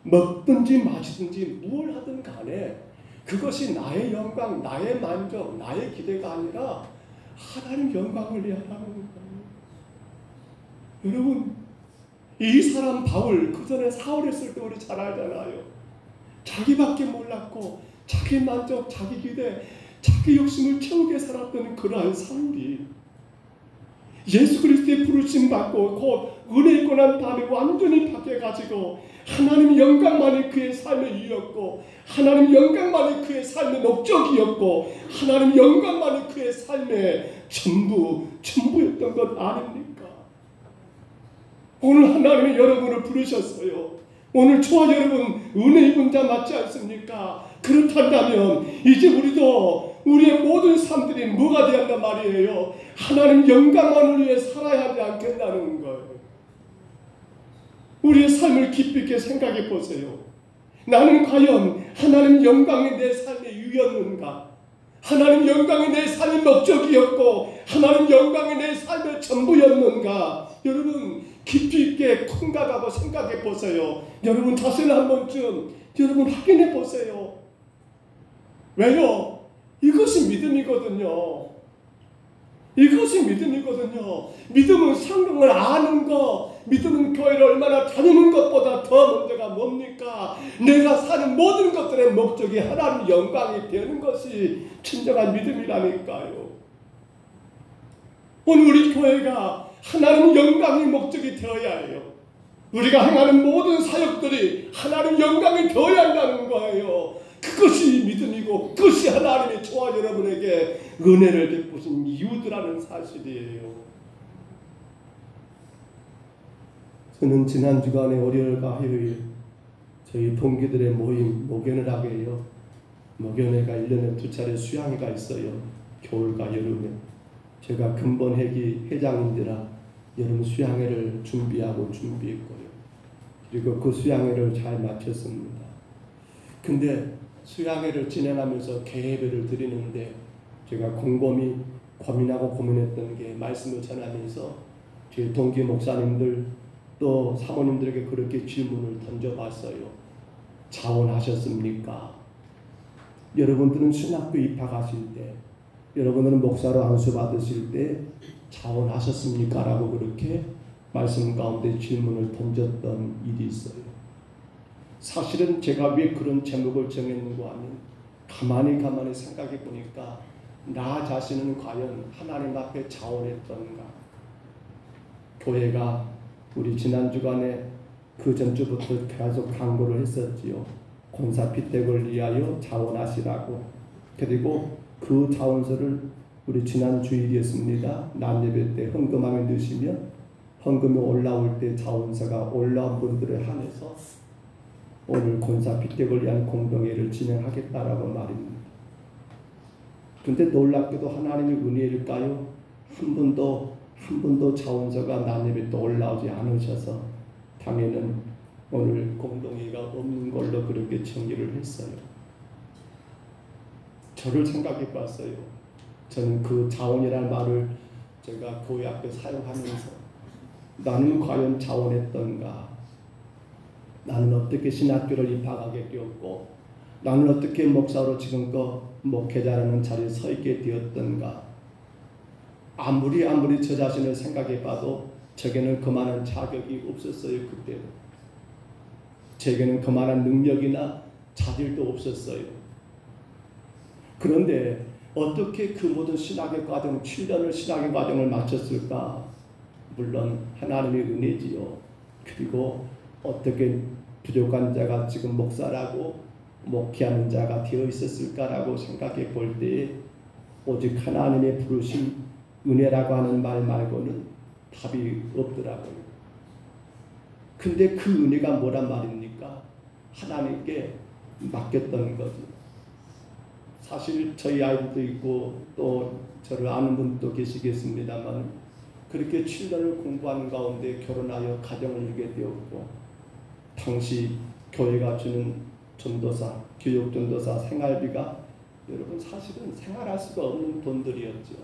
S3: 먹든지 마시든지 무엇을 하든 간에 그것이 나의 영광, 나의 만족, 나의 기대가 아니라 하나님 영광을 위하라는 거예요. 여러분, 이 사람 바울, 그 전에 사울했을 때 우리 잘 알잖아요. 자기밖에 몰랐고 자기 만족, 자기 기대, 자기 욕심을 채우게 살았던 그러한 사울이 예수 그리스도의 부르심 받고 곧 은혜 있고 난 다음에 완전히 바뀌어가지고 하나님 영광만이 그의 삶의 이유였고 하나님 영광만이 그의 삶의 목적이었고 하나님 영광만이 그의 삶의 전부였던 것 아닙니까? 오늘 하나님이 여러분을 부르셨어요. 오늘 저와 여러분 은혜 입은 자 맞지 않습니까? 그렇다면 이제 우리도 우리의 모든 삶들이 뭐가 되었단 말이에요? 하나님 영광만을 위해 살아야 하지 않겠다는 거예요. 우리의 삶을 깊이 있게 생각해 보세요. 나는 과연 하나님 영광이 내 삶의 이유였는가? 하나님 영광이 내 삶의 목적이었고 하나님 영광이 내 삶의 전부였는가? 여러분 깊이 있게 콩가가고 생각해 보세요. 여러분 자신을 한 번쯤 여러분 확인해 보세요. 왜요? 이것이 믿음이거든요. 이것이 믿음이거든요. 믿음은 성경을 아는 것, 믿음은 교회를 얼마나 다니는 것보다 더 문제가 뭡니까? 내가 사는 모든 것들의 목적이 하나님 영광이 되는 것이 진정한 믿음이라니까요. 오늘 우리 교회가 하나님 영광의 목적이 되어야 해요. 우리가 행하는 모든 사역들이 하나님 영광이 되어야 한다는 거예요. 그것이 믿음이고 그것이 하나님이 저와 여러분에게 은혜를 베푸신 이유들라는 사실이에요. 저는 지난 주간에 월요일과 화요일 저희 동기들의 모임 목연을 하게 해요. 목연회가 1년에 2차례 수양회가 있어요. 겨울과 여름에. 제가 근본 회장인지라 여름 수양회를 준비했고요. 그리고 그 수양회를 잘 마쳤습니다. 근데 수양회를 진행하면서 개회를 드리는데 제가 곰곰이 고민하고 고민했던 게 말씀을 전하면서 제 동기 목사님들 또 사모님들에게 그렇게 질문을 던져봤어요. 자원하셨습니까? 여러분들은 신학교 입학하실 때 여러분들은 목사로 안수 받으실 때 자원하셨습니까? 라고 그렇게 말씀 가운데 질문을 던졌던 일이 있어요. 사실은 제가 왜 그런 제목을 정했는가 하면 가만히 생각해 보니까 나 자신은 과연 하나님 앞에 자원했던가. 교회가 우리 지난 주간에 그 전주부터 계속 광고를 했었지요. 권사 피택을 위하여 자원하시라고. 그리고 그 자원서를 우리 지난 주일이었습니다. 남예배 때 헌금함에 넣으시면 헌금이 올라올 때 자원서가 올라온 분들에 한해서 오늘 권사 피택을 위한 공동회를 진행하겠다라고 말입니다. 근데 놀랍게도 하나님의 은혜일까요? 한 번도 자원서가 난입에 또 올라오지 않으셔서 당에는 오늘 공동회의가 없는 걸로 그렇게 정리를 했어요. 저를 생각해 봤어요. 저는 그 자원이라는 말을 제가 교회 앞에 사용하면서 나는 과연 자원했던가? 나는 어떻게 신학교를 입학하게 되었고 나는 어떻게 목사로 지금껏 목회자라는 자리에 서 있게 되었던가? 아무리 저 자신을 생각해 봐도 제게는 그만한 자격이 없었어요. 그때는 제게는 그만한 능력이나 자질도 없었어요. 그런데 어떻게 그 모든 신학의 과정, 7년을 신학의 과정을 마쳤을까? 물론 하나님의 은혜지요. 그리고 어떻게 부족한 자가 지금 목사라고 목회하는 자가 되어 있었을까라고 생각해 볼 때 오직 하나님의 부르심, 은혜라고 하는 말 말고는 답이 없더라고요. 근데 그 은혜가 뭐란 말입니까? 하나님께 맡겼던 거죠. 사실 저희 아이들도 있고 또 저를 아는 분도 계시겠습니다만 그렇게 7년을 공부하는 가운데 결혼하여 가정을 이루게 되었고 당시 교회가 주는 전도사, 교육전도사 생활비가 여러분 사실은 생활할 수가 없는 돈들이었죠.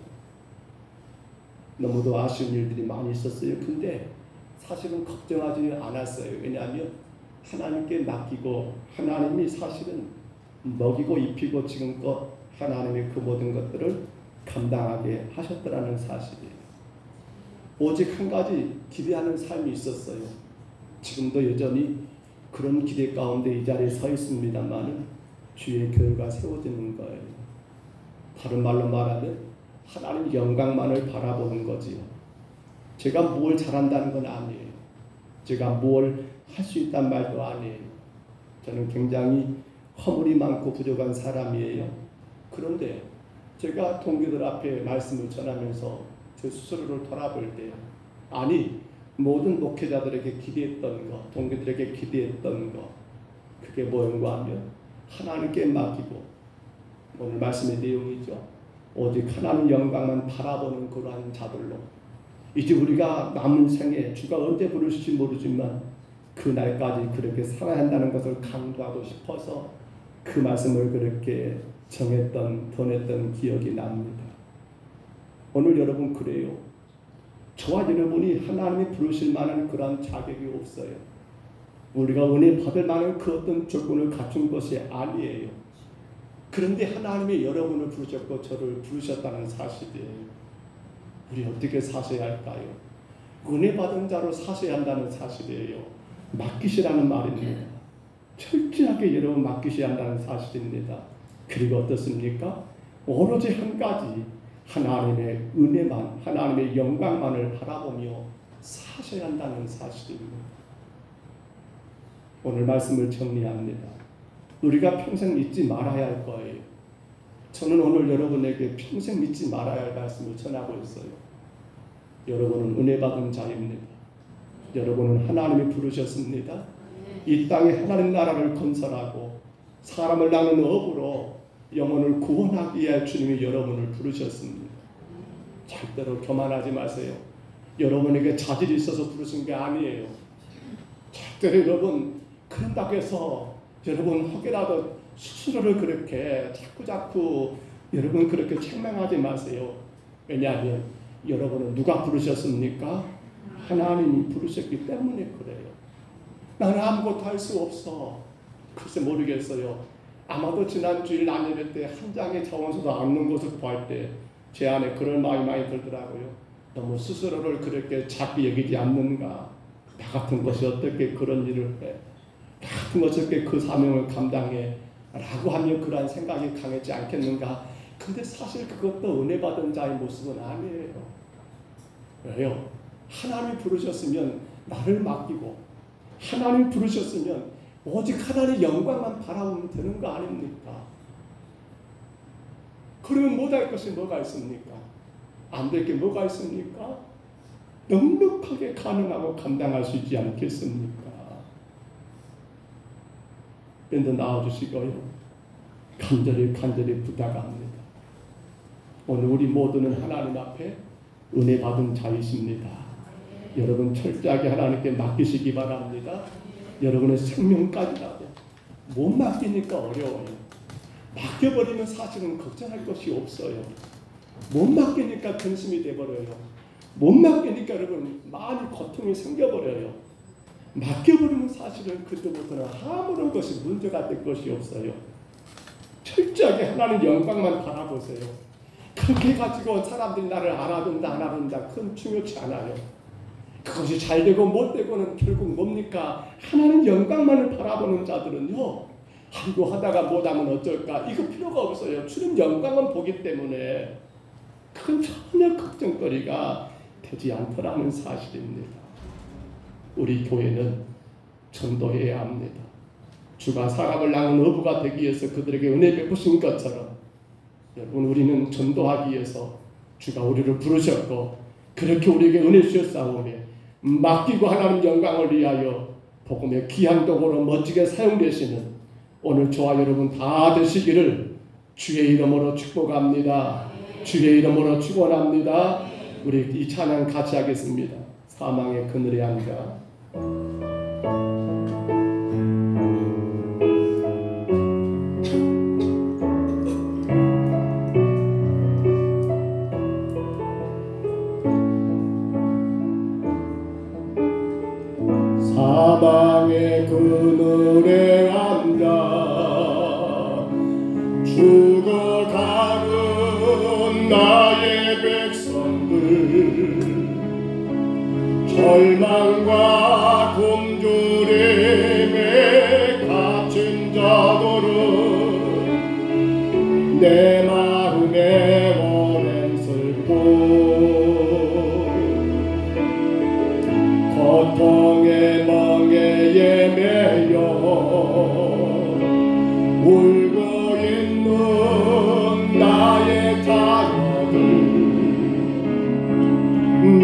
S3: 너무도 아쉬운 일들이 많이 있었어요. 근데 사실은 걱정하지 않았어요. 왜냐하면 하나님께 맡기고 하나님이 사실은 먹이고 입히고 지금껏 하나님의 그 모든 것들을 감당하게 하셨더라는 사실이에요. 오직 한 가지 기대하는 삶이 있었어요. 지금도 여전히 그런 기대 가운데 이 자리에 서 있습니다만 주의 교회가 세워지는 거예요. 다른 말로 말하면 하나님 영광만을 바라보는 거지요. 제가 뭘 잘한다는 건 아니에요. 제가 뭘 할 수 있단 말도 아니에요. 저는 굉장히 허물이 많고 부족한 사람이에요. 그런데 제가 동기들 앞에 말씀을 전하면서 제 스스로를 돌아볼 때 아니 모든 목회자들에게 기대했던 것, 동기들에게 기대했던 것 그게 뭐인가 하면 하나님께 맡기고 오늘 말씀의 내용이죠. 오직 하나님 영광만 바라보는 그러한 자들로 이제 우리가 남은 생에 주가 언제 부르실지 모르지만 그날까지 그렇게 살아야 한다는 것을 강조하고 싶어서 그 말씀을 그렇게 전했던 기억이 납니다. 오늘 여러분 그래요. 저와 여러분이 하나님이 부르실 만한 그런 자격이 없어요. 우리가 은혜 받을 만한 그 어떤 조건을 갖춘 것이 아니에요. 그런데 하나님이 여러분을 부르셨고 저를 부르셨다는 사실이에요. 우리 어떻게 사셔야 할까요? 은혜 받은 자로 사셔야 한다는 사실이에요. 맡기시라는 말입니다. 철저하게 여러분 맡기셔야 한다는 사실입니다. 그리고 어떻습니까? 오로지 한 가지 하나님의 은혜만, 하나님의 영광만을 바라보며 사셔야 한다는 사실입니다. 오늘 말씀을 정리합니다. 우리가 평생 잊지 말아야 할 거예요. 저는 오늘 여러분에게 평생 잊지 말아야 할 말씀을 전하고 있어요. 여러분은 은혜 받은 자입니다. 여러분은 하나님이 부르셨습니다. 이 땅에 하나님 나라를 건설하고 사람을 낳는 업으로 영혼을 구원하기 위해 주님이 여러분을 부르셨습니다. 절대로 교만하지 마세요. 여러분에게 자질이 있어서 부르신 게 아니에요. 절대로 여러분 그런다고 해서 여러분 혹여라도 스스로를 그렇게 자꾸 여러분 그렇게 책망하지 마세요. 왜냐하면 여러분은 누가 부르셨습니까? 하나님이 부르셨기 때문에 그래요. 나는 아무것도 할 수 없어. 글쎄 모르겠어요. 아마도 지난 주일 안예배 때 한 장의 자원서도 않는 것을 보할 때 제 안에 그런 마음이 많이 들더라고요. 너무 스스로를 그렇게 작게 여기지 않는가. 나 같은 것이 어떻게 그런 일을 해. 나 같은 것이 어떻게 그 사명을 감당해. 라고 하며 그러한 생각이 강했지 않겠는가. 근데 사실 그것도 은혜 받은 자의 모습은 아니에요. 왜요? 하나님이 부르셨으면 나를 맡기고 하나님이 부르셨으면 오직 하나님의 영광만 바라보면 되는 거 아닙니까? 그러면 못할 것이 뭐가 있습니까? 안 될 게 뭐가 있습니까? 넉넉하게 가능하고 감당할 수 있지 않겠습니까? 밴드 나와주시고요. 간절히 부탁합니다. 오늘 우리 모두는 하나님 앞에 은혜 받은 자이십니다. 여러분 철저하게 하나님께 맡기시기 바랍니다. 여러분의 생명까지라도 못 맡기니까 어려워요. 맡겨버리면 사실은 걱정할 것이 없어요. 못 맡기니까 근심이 돼버려요. 못 맡기니까 여러분 많이 고통이 생겨버려요. 맡겨버리면 사실은 그때부터는 아무런 것이 문제가 될 것이 없어요. 철저하게 하나님 영광만 바라보세요. 그렇게 가지고 사람들이 나를 알아준다 안 알아준다 그건 중요치 않아요. 그것이 잘 되고 못 되고는 결국 뭡니까? 하나님 영광만을 바라보는 자들은요, 아이고 하다가 못하면 어쩔까 이거 필요가 없어요. 주님 영광만 보기 때문에 그건 전혀 걱정거리가 되지 않더라는 사실입니다. 우리 교회는 전도해야 합니다. 주가 사람을 낳은 어부가 되기 위해서 그들에게 은혜 베푸신 것처럼 여러분 우리는 전도하기 위해서 주가 우리를 부르셨고 그렇게 우리에게 은혜 주셨사오며 맡기고 하나님 영광을 위하여 복음의 귀한 도구로 멋지게 사용되시는 오늘 저와 여러분 다 되시기를 주의 이름으로 축복합니다. 주의 이름으로 축원합니다. 우리 이 찬양 같이 하겠습니다. 사망의 그늘에 앉아 사망의 그늘에 앉아 죽어가는 나의 백성들 절망과 굶주림에 갇힌 자들은 내 마음에 오랜 슬픔 고통의 멍에에 매여 울고 있는 나의 자녀들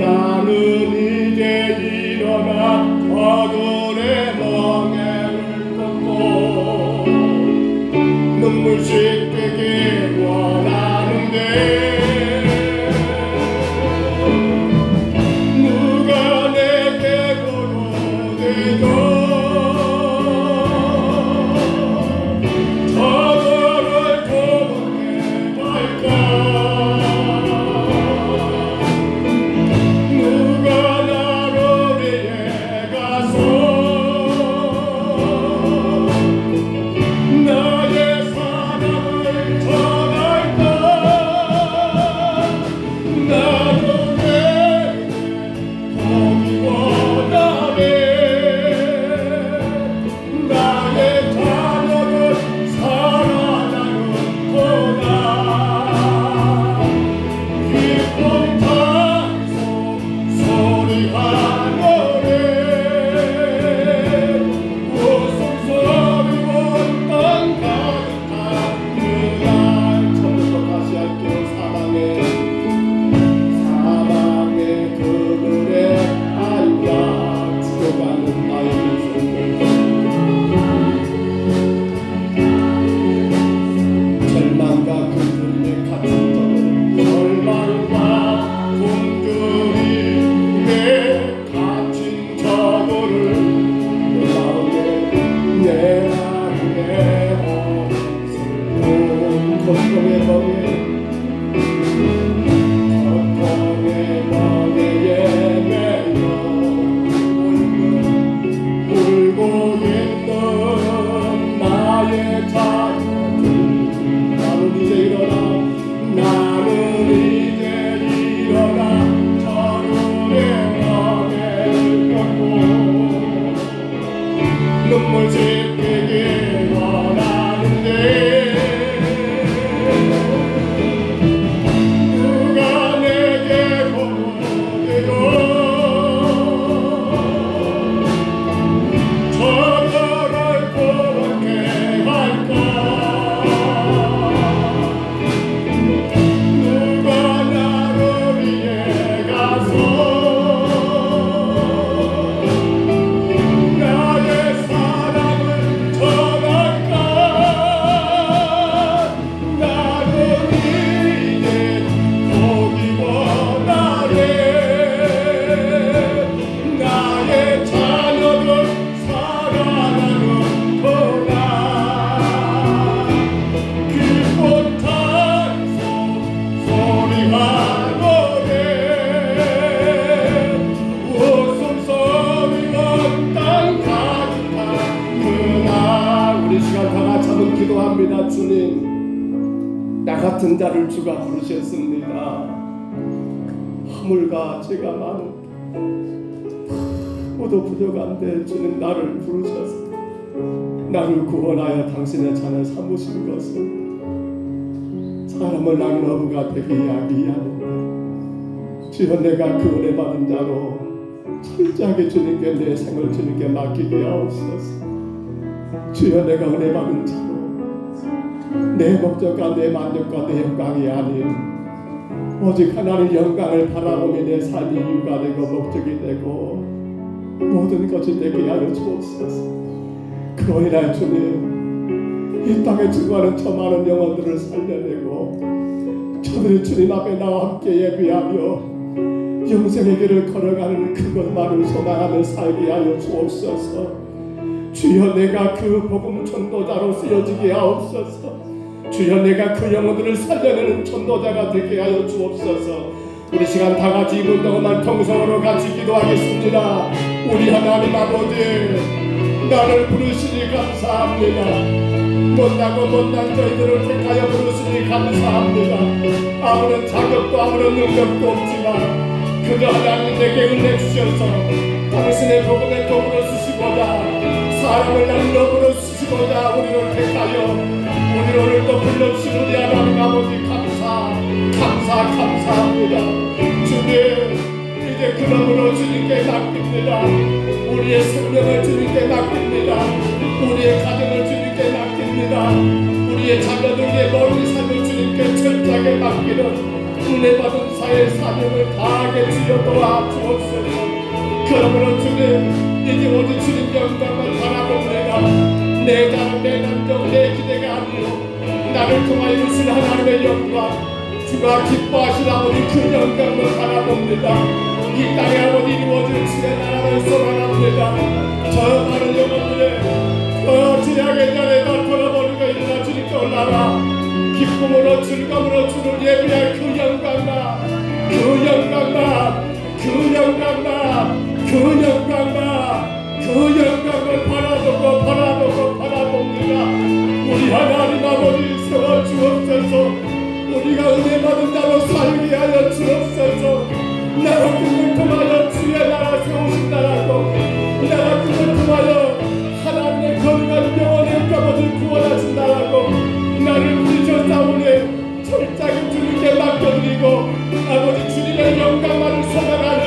S3: 나는 이제 일어나 저들의 멍에를 꺾고 눈물 씻기기 원하는데 나의 사랑을 전할까 그러나 주님, 나 같은 자를 주가 부르셨습니다. 허물과 죄가 많은 모두 부족한데 주님 나를 부르셔서 나를 구원하여 당신의 자녀 삼으신 것은 사람을 낳은 어부가 되게 이야기 아닙니다. 주여, 내가 그 은혜 받은 자로 철저하게 주님께 내 생을 주님께 맡기게 하옵소서. 주여, 내가 은혜 받은 자로 내 목적과 내 만족과 내 영광이 아닌 오직 하나님의 영광을 바라보며 내 삶이 이유가 되고 목적이 되고 모든 것이 되게 하여 주옵소서. 그로 인하여 주님, 이 땅에 죽어가는 저 많은 영혼들을 살려내고 저들이 주님 앞에 나와 함께 예비하며 영생의 길을 걸어가는 그것만을 소망하며 살게 하여 주옵소서. 주여, 내가 그 복음 전도자로 쓰여지게 하옵소서. 주여, 내가 그 영혼들을 살려내는 전도자가 되게 하여 주옵소서. 우리 시간 다 같이 이분 동안만 통성으로 같이 기도하겠습니다. 우리 하나님 아버지, 나를 부르시니 감사합니다. 못나고 못난 저희들을 택하여 부르시니 감사합니다. 아무런 자격도 아무런 능력도 없지만 그저 하나님 내게 은혜 주셔서 당신의 복음의 도구로 쓰시고자 사람을 날로 쓰시고자 우리를 택하여 우리를 오늘도 불러주신 우리 하나님 아버지 감사합니다. 주님, 이제 그러므로 주님께 맡깁니다. 우리의 생명을 주님께 맡깁니다. 우리의 가정을 주님께 맡깁니다. 우리의 자녀들의 모든 삶을 주님께 철저하게 맡기는 은혜 받은 사회 사명을 다하게 주여 도와주옵소서. 그러므로 주님, 이제 오직 주님 영광만 바라봅니다. 내 자랑, 내 감정, 내 기대가 아니요 나를 통하여 이루신 하나님의 영광, 주가 기뻐하신 아버지 그 영광을 바라봅니다. 이 땅에 아버지 이루어질 주의 나라를 소망합니다. 저 많은 영혼들의 그 죄악의 자리에다 돌아버리고 일어나 주님께 올라와 기쁨으로 즐거움으로 주를 예비할 그 영광과 그 영광과 그 영광과 그 영광과 그 영광을 바라봅니다. 우리 하나님 아버지 세워주옵소서. 우리가 은혜 받은 자로 살게 하여 주옵소서. 나 같은 걸 통하여 주의 나라 세우신다라고, 나 같은 걸 통하여 하나님의 거룩한 영혼의 가문을 구원하신다라고 나를 부르셨사오니 철저하게 주님께 맡겨드리고 아버지 주님의 영광만을 소망하는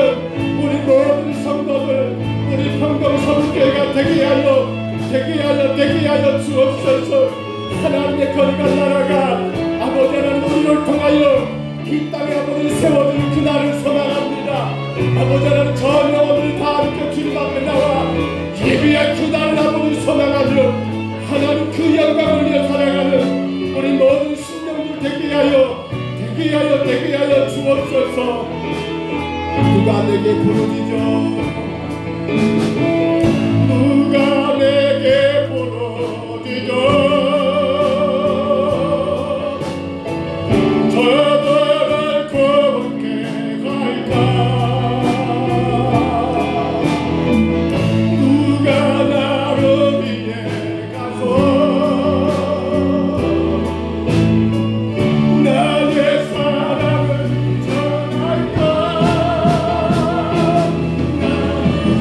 S3: 우리 모든 성도들, 우리 평동서울교회가 되게 하여 주옵소서. 하나님의 거룩한 나라가 아버지 하나님 우리를 통하여 이 땅에 아버지 세워질 그날을 소망합니다. 아버지 하나님 전 영혼들이 다 함께 주님 앞에 나와 예비할 그날을 아버지 소망하며 하나님 그 영광을 위해 살아가는 우리 모든 신령들 되게 하여 주옵소서. 누가 내게 부르짖어, 누가 내게 부르짖어 저들을 구원케 갈까. 누가 나를 위해 가서 나의 사랑을 전할까.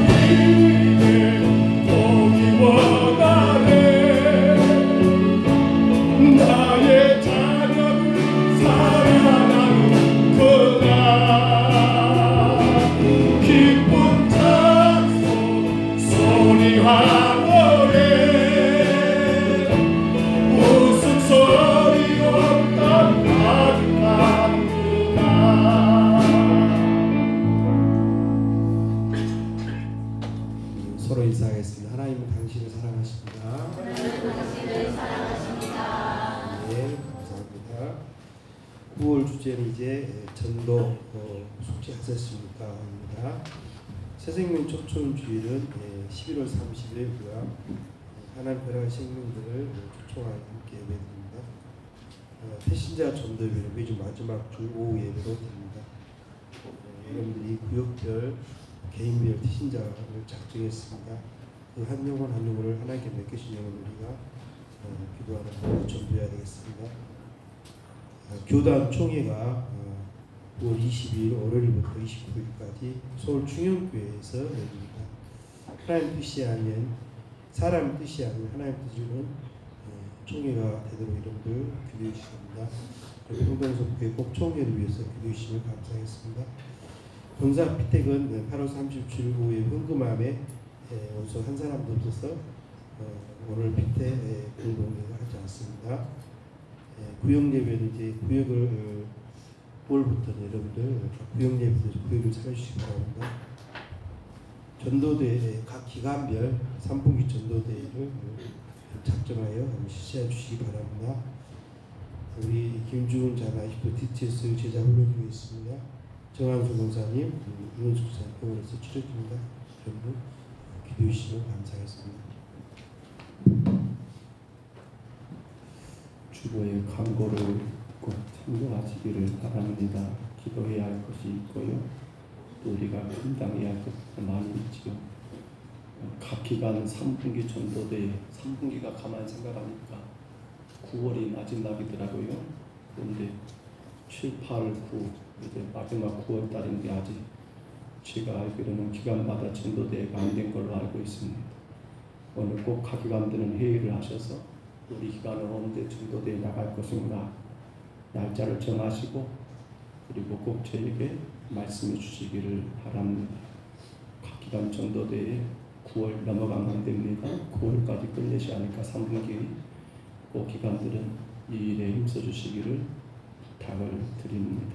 S3: 나에게 오기 원하네. 나의 자녀를 사랑하는 그날 기쁜 찬송 소리하노래. 웃음소리로 땅 가득한 그날.
S4: 서로 인사하겠습니다. 하나님은 당신을 사랑하십니다. 네, 감사합니다. 9월 주제는 이제 전도 숙제하셨습니까? 합니다. 새생명 초청 주일은 11월 30일 우리가 하나님 별한 생명들을 초청하여 함께 예배드립니다. 태신자 전도회는 매주 마지막 주 오후 예배로 드립니다. 여러분들이 구역별 개인별 태신자를 작정했습니다. 그 한 영혼 한 영혼을 하나님께 맡기신 영혼 우리가 기도하는 전도해야 되겠습니다. 교단 총회가 9월 22일 월요일부터 29일까지 서울 충영교회에서 열립니다. 하나님 뜻이 아닌 사람 뜻이 아닌 하나님 뜻으로는 총회가 되도록 여러분들 기도해 주십니다. 평동석교회 꼭 총회를 위해서 기도해 주시면 감사하겠습니다. 본사 피택은 8월 37일 오후에 흥금함에 원수 한 사람도 없어서 오늘 피택 공동회를 하지 않습니다. 구역 예배는 이제 구역을 9월부터는 여러분들 구역 예배도 구역을 찾아주시기 바랍니다. 전도대 각 기간별 3분기 전도대회를 작정하여 실시해 주시기 바랍니다. 우리 김주훈 자나이프 DTS 제자 훈련중에 있습니다. 정한수 목사님, 이원숙 목사님 병원에서 치료 중입니다. 여러분 기도해 주시면 감사하겠습니다.
S3: 주보의 광고를 꼭 참고하시기를 바랍니다. 기도해야 할 것이 있고요. 또 우리가 감당해야 할 것도 많이 있지요. 각 기간 3분기 전도대 3분기가 가만히 생각하니까 9월이 마지막이더라고요. 그런데 7, 8, 9 이제 마지막 9월 달인데 아직 제가 알기로는 기간마다 전도대회가 안 된 걸로 알고 있습니다. 오늘 꼭 각 기관들은 회의를 하셔서 우리 기관은 언제 전도대회 나갈 것인가 날짜를 정하시고 그리고 꼭 저에게 말씀해 주시기를 바랍니다. 각 기관 전도대회 9월 넘어가면 안 됩니다. 9월까지 끝내지 않으니까 3분기 꼭 기관들은 이 일에 힘써 주시기를 부탁을 드립니다.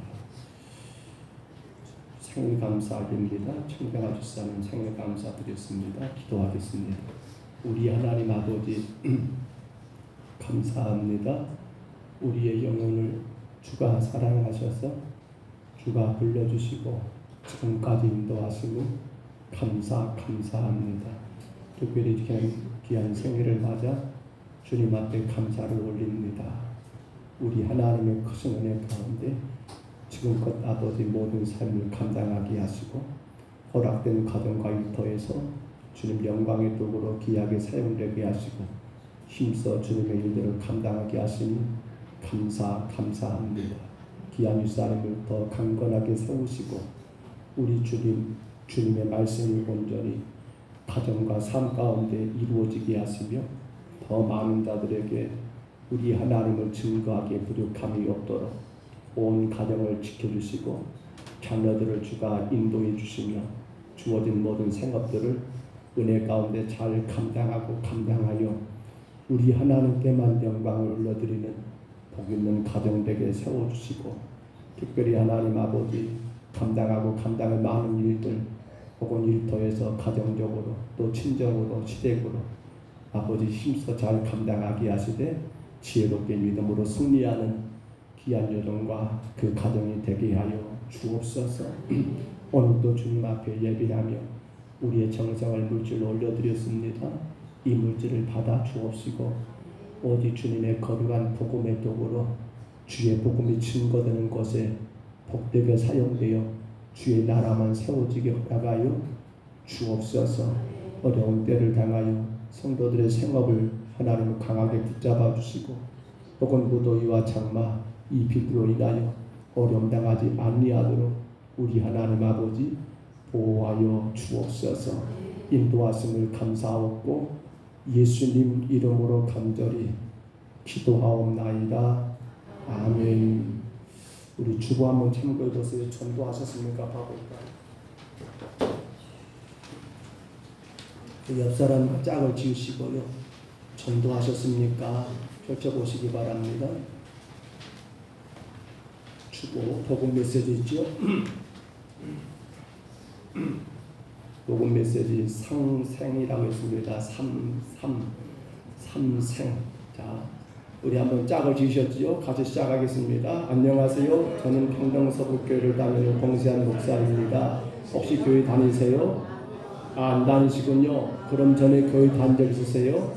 S3: 생일감사입니다. 청명하 주사님 생일감사 드렸습니다. 기도하겠습니다. 우리 하나님 아버지 감사합니다. 우리의 영혼을 주가 사랑하셔서 주가 불러주시고 지금까지 인도하시고 감사합니다. 특별히 귀한 생일을 맞아 주님 앞에 감사를 올립니다. 우리 하나님의 크신 은혜 가운데 지금껏 아버지 모든 삶을 감당하게 하시고 허락된 가정과 일터에서 주님 영광의 도구로 귀하게 사용되게 하시고 힘써 주님의 일들을 감당하게 하시니 감사합니다. 귀한 윗사람을 더 강건하게 세우시고 우리 주님의 말씀을 온전히 가정과 삶 가운데 이루어지게 하시며 더 많은 자들에게 우리 하나님을 증거하기에 부족함이 없도록 온 가정을 지켜주시고 자녀들을 주가 인도해 주시며 주어진 모든 생업들을 은혜 가운데 잘 감당하여 우리 하나님께만 영광을 올려드리는 복 있는 가정 되게 세워주시고 특별히 하나님 아버지 감당할 많은 일들 혹은 일터에서 가정적으로 또 친정으로 시댁으로 아버지 힘써 잘 감당하게 하시되 지혜롭게 믿음으로 승리하는 귀한 여정과 그 가정이 되게 하여 주옵소서. 오늘도 주님 앞에 예배하며 우리의 정성을 물질로 올려드렸습니다. 이 물질을 받아 주옵시고 오직 주님의 거룩한 복음의 도구로 주의 복음이 증거되는 것에 복되게 사용되어 주의 나라만 세워지게 허락하여 주옵소서. 어려운 때를 당하여 성도들의 생업을 하나님을 강하게 붙잡아 주시고 혹은 무더위와 장마 이 비로 인하여 어려움 당하지 아니하도록 우리 하나님 아버지 보호하여 주옵소서. 인도하심을 감사하옵고 예수님 이름으로 간절히 기도하옵나이다. 아멘. 우리 주보 한번 참고해 보세요. 전도하셨습니까? 봐볼까요? 그 옆 사람 짝을 지으시고요. 전도하셨습니까? 펼쳐보시기 바랍니다. 주보 복음 메시지 있죠? 복음 메시지 상생이라고 했습니다. 삼생. 자, 우리 한번 짝을 지으셨지요? 같이 시작하겠습니다. 안녕하세요. 저는 평동서북교회를 다니는 봉시한 목사입니다. 혹시 교회 다니세요? 안 다니시군요. 그럼 전에 교회 다닌 적 있으세요?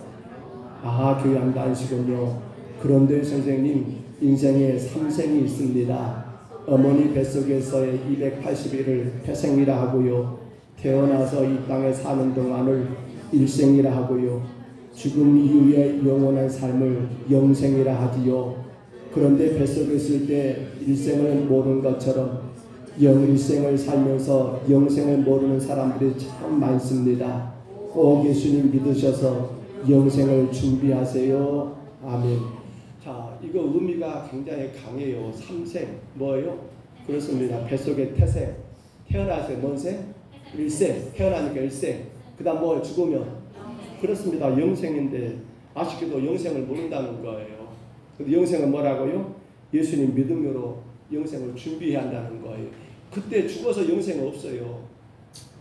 S3: 교회 안 다니시군요. 그런데 선생님, 인생에 3생이 있습니다. 어머니 뱃속에서의 280일을 태생이라 하고요. 태어나서 이 땅에 사는 동안을 일생이라 하고요. 죽음 이후의 영원한 삶을 영생이라 하지요. 그런데 뱃속에 있을 때 일생을 모르는 것처럼 일생을 살면서 영생을 모르는 사람들이 참 많습니다. 꼭 예수님 믿으셔서 영생을 준비하세요. 아멘. 자, 이거 의미가 굉장히 강해요. 삼생 뭐예요? 그렇습니다. 뱃속에 태생, 태어나서 뭔 생? 일생, 태어나니까 일생. 그 다음 뭐 죽으면? 그렇습니다. 영생인데 아쉽게도 영생을 모른다는 거예요. 근데 영생은 뭐라고요? 예수님 믿음으로 영생을 준비해야 한다는 거예요. 그때 죽어서 영생은 없어요.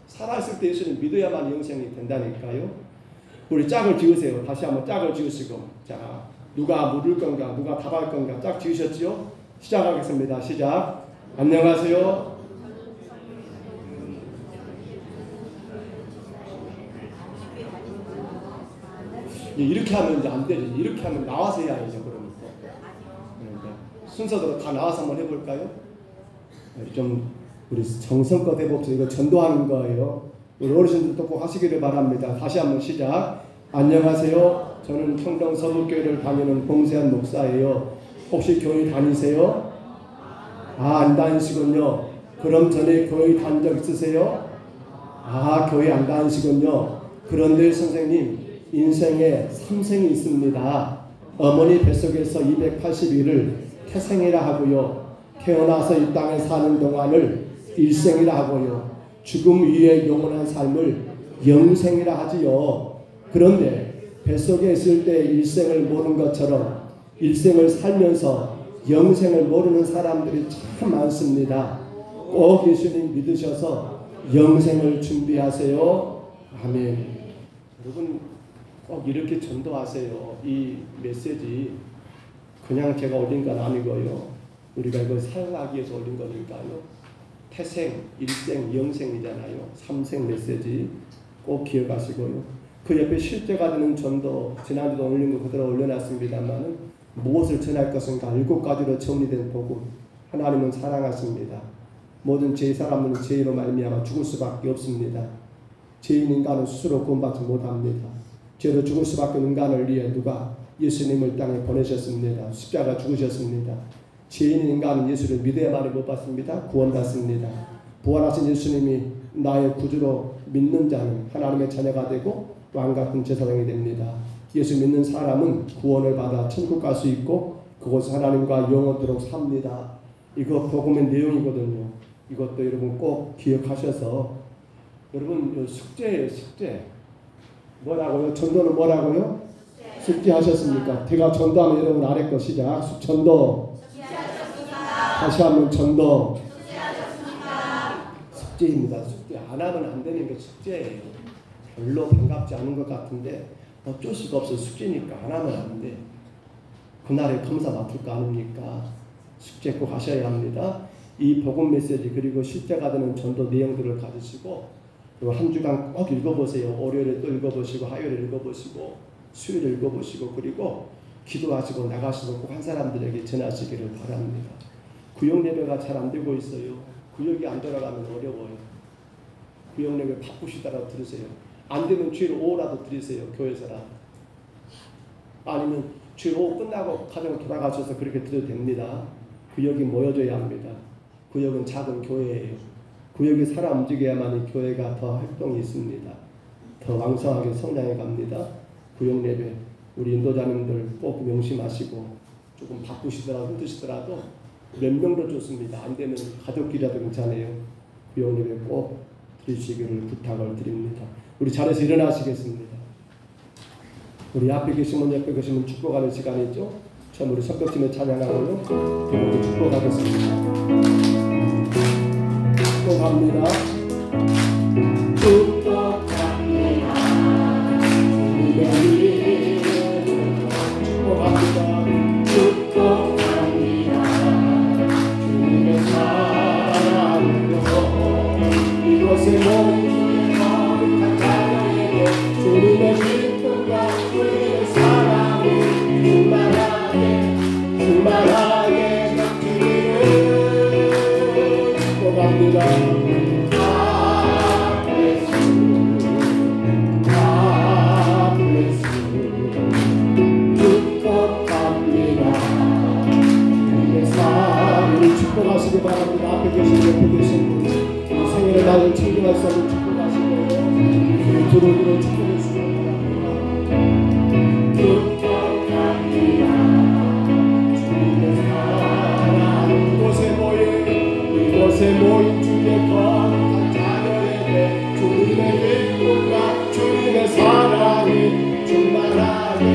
S3: 살아있을 때 예수님 믿어야만 영생이 된다니까요. 우리 짝을 지으세요. 다시 한번 짝을 지으시고, 자, 누가 물을 건가, 누가 답할 건가, 짝 지으셨지요? 시작하겠습니다. 시작. 안녕하세요. 이렇게 하면 이제 안 되지. 이렇게 하면 나와서 해야죠. 그러면 그러니까 순서대로 다 나와서 한번 해볼까요? 좀 우리 정성껏 해봅시다. 이거 전도하는 거예요. 우리 어르신들도 꼭 하시기를 바랍니다. 다시 한번 시작. 안녕하세요. 저는 평동 서북교회를 다니는 봉세한 목사예요. 혹시 교회 다니세요? 안 다니시군요. 그럼 전에 교회 다닌 적 있으세요? 교회 안 다니시군요. 그런데 선생님, 인생에 3생이 있습니다. 어머니 뱃속에서 280일을 태생이라 하고요. 태어나서 이 땅에 사는 동안을 일생이라 하고요. 죽음 위에 영원한 삶을 영생이라 하지요. 그런데 뱃속에 있을 때 일생을 모르는 것처럼 일생을 살면서 영생을 모르는 사람들이 참 많습니다. 꼭 예수님 믿으셔서 영생을 준비하세요. 아멘. 여러분 꼭 이렇게 전도하세요. 이 메시지 그냥 제가 올린 건 아니고요. 우리가 이걸 사용하기 위해서 올린 거니까요. 태생, 일생, 영생이잖아요. 삼생 메시지 꼭 기억하시고요. 그 옆에 실제가 되는 전도 지난주도 올린 거 그대로 올려놨습니다만 무엇을 전할 것인가 7가지로 정리된 복음. 하나님은 사랑하십니다. 모든 죄 사람은 죄로 말미암아 죽을 수밖에 없습니다. 죄인 인간은 스스로 구원받지 못합니다. 죄로 죽을 수밖에 없는 인간을 위해 누가 예수님을 땅에 보내셨습니다. 십자가 죽으셨습니다. 죄인 인간은 예수를 믿어야만이 못 받습니다. 구원받습니다. 부활하신 예수님이 나의 구주로 믿는 자는 하나님의 자녀가 되고 왕같은 제사장이 됩니다. 예수 믿는 사람은 구원을 받아 천국 갈 수 있고 그곳에 하나님과 영원토록 삽니다. 이거 복음의 내용이거든요. 이것도 여러분 꼭 기억하셔서 여러분 숙제예요. 숙제. 뭐라고요? 전도는 뭐라고요? 숙제하셨습니까? 제가 전도하면 여러분 아래 거 시작. 전도. 다시 한번 전도. 숙제입니다. 숙제. 안 하면 안 되는 게 숙제예요. 별로 반갑지 않은 것 같은데 어쩔 수가 없어. 숙제니까 안 하면 안 돼. 그날에 검사 맡을 거 아닙니까? 숙제 꼭 하셔야 합니다. 이 복음 메시지 그리고 실제가 되는 전도 내용들을 가지시고 그리고 한 주간 꼭 읽어보세요. 월요일에 또 읽어보시고 화요일에 읽어보시고 수요일에 읽어보시고 그리고 기도하시고 나가시고 꼭 한 사람들에게 전하시기를 바랍니다. 구역 예배가 잘 안 되고 있어요. 구역이 안 돌아가면 어려워요. 구역 예배 바쁘시더라도 들으세요. 안 되면 주일 오후라도 드리세요. 교회에서라도. 아니면 주일 오후 끝나고 가정 돌아가셔서 그렇게 드려도 됩니다. 구역이 모여져야 합니다. 구역은 작은 교회예요. 구역이 살아 움직여야만 이 교회가 더 활동이 있습니다. 더 왕성하게 성장해 갑니다. 구역 예배 우리 인도자님들 꼭 명심하시고 조금 바쁘시더라도 힘드시더라도 몇 명도 좋습니다. 안 되면 가족끼리라도 괜찮아요. 구역 예배 꼭 드리시기를 부탁을 드립니다. 우리 자리에서 일어나시겠습니다. 우리 앞에 계시면 옆에 계시면 축복하는 시간이죠. 처음 우리 성격팀에 찬양하고요. 그리고 축복하겠습니다. 축복합니다. 축복합니다. 축복합니다. 축복합니다. 주님의 사랑으로 이곳에 모인 거룩한 자녀에게 주님의 기쁨과 주님의 사랑이 충만하게 넘치기를 축복합니다. God bless you. God bless you. 주시기 바랍니다. 앞에 계신 옆에 계신 분 생일을 나는 챙겨갈 수 없는 축복하시고 두루두루 축복해 주시기 바랍니다. 주님의 사랑 이곳에 모인 주의 거룩한 자녀에게 주님의 기쁨과 주님의 사랑이 충만하게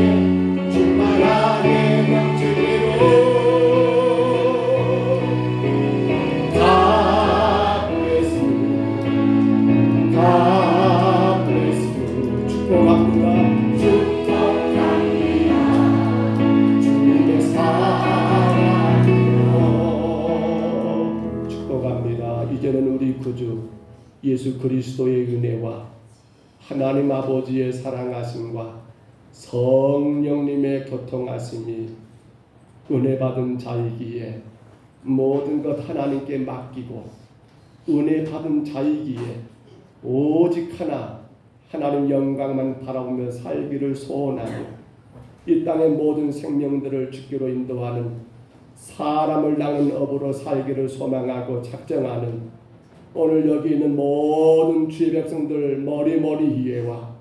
S3: 넘치기로 축복합니다. 주님의 사랑으로 축복합니다. 이제는 우리 구주 예수 그리스도의 은혜와 하나님 아버지의 사랑하심과 성령님의 교통하심이 은혜 받은 자이기에 모든 것 하나님께 맡기고 은혜 받은 자이기에 오직 하나님 영광만 바라보며 살기를 소원하며 이 땅의 모든 생명들을 주께로 인도하는 사람을 낳는 업으로 살기를 소망하고 작정하는 오늘 여기 있는 모든 주의 백성들 머리 위에와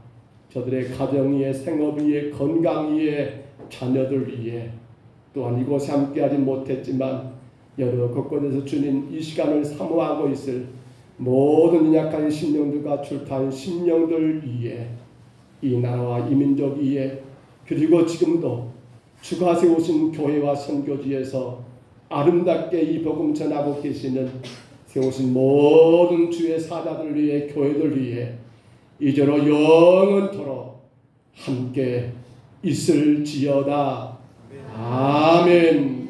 S3: 저들의 가정 위에 생업 위에 건강 위에 자녀들 위에 또한 이곳에 함께하지 못했지만 여러 곳곳에서 주님 이 시간을 사모하고 있을 모든 약한 심령들과 출타한 심령들 위에 이 나라와 이 민족 위에 그리고 지금도 주가 세우신 교회와 선교지에서 아름답게 이 복음 전하고 계시는 세우신 모든 주의 사자들 위해 교회들 위해 이제로 영원토록 함께 있을지어다. 아멘.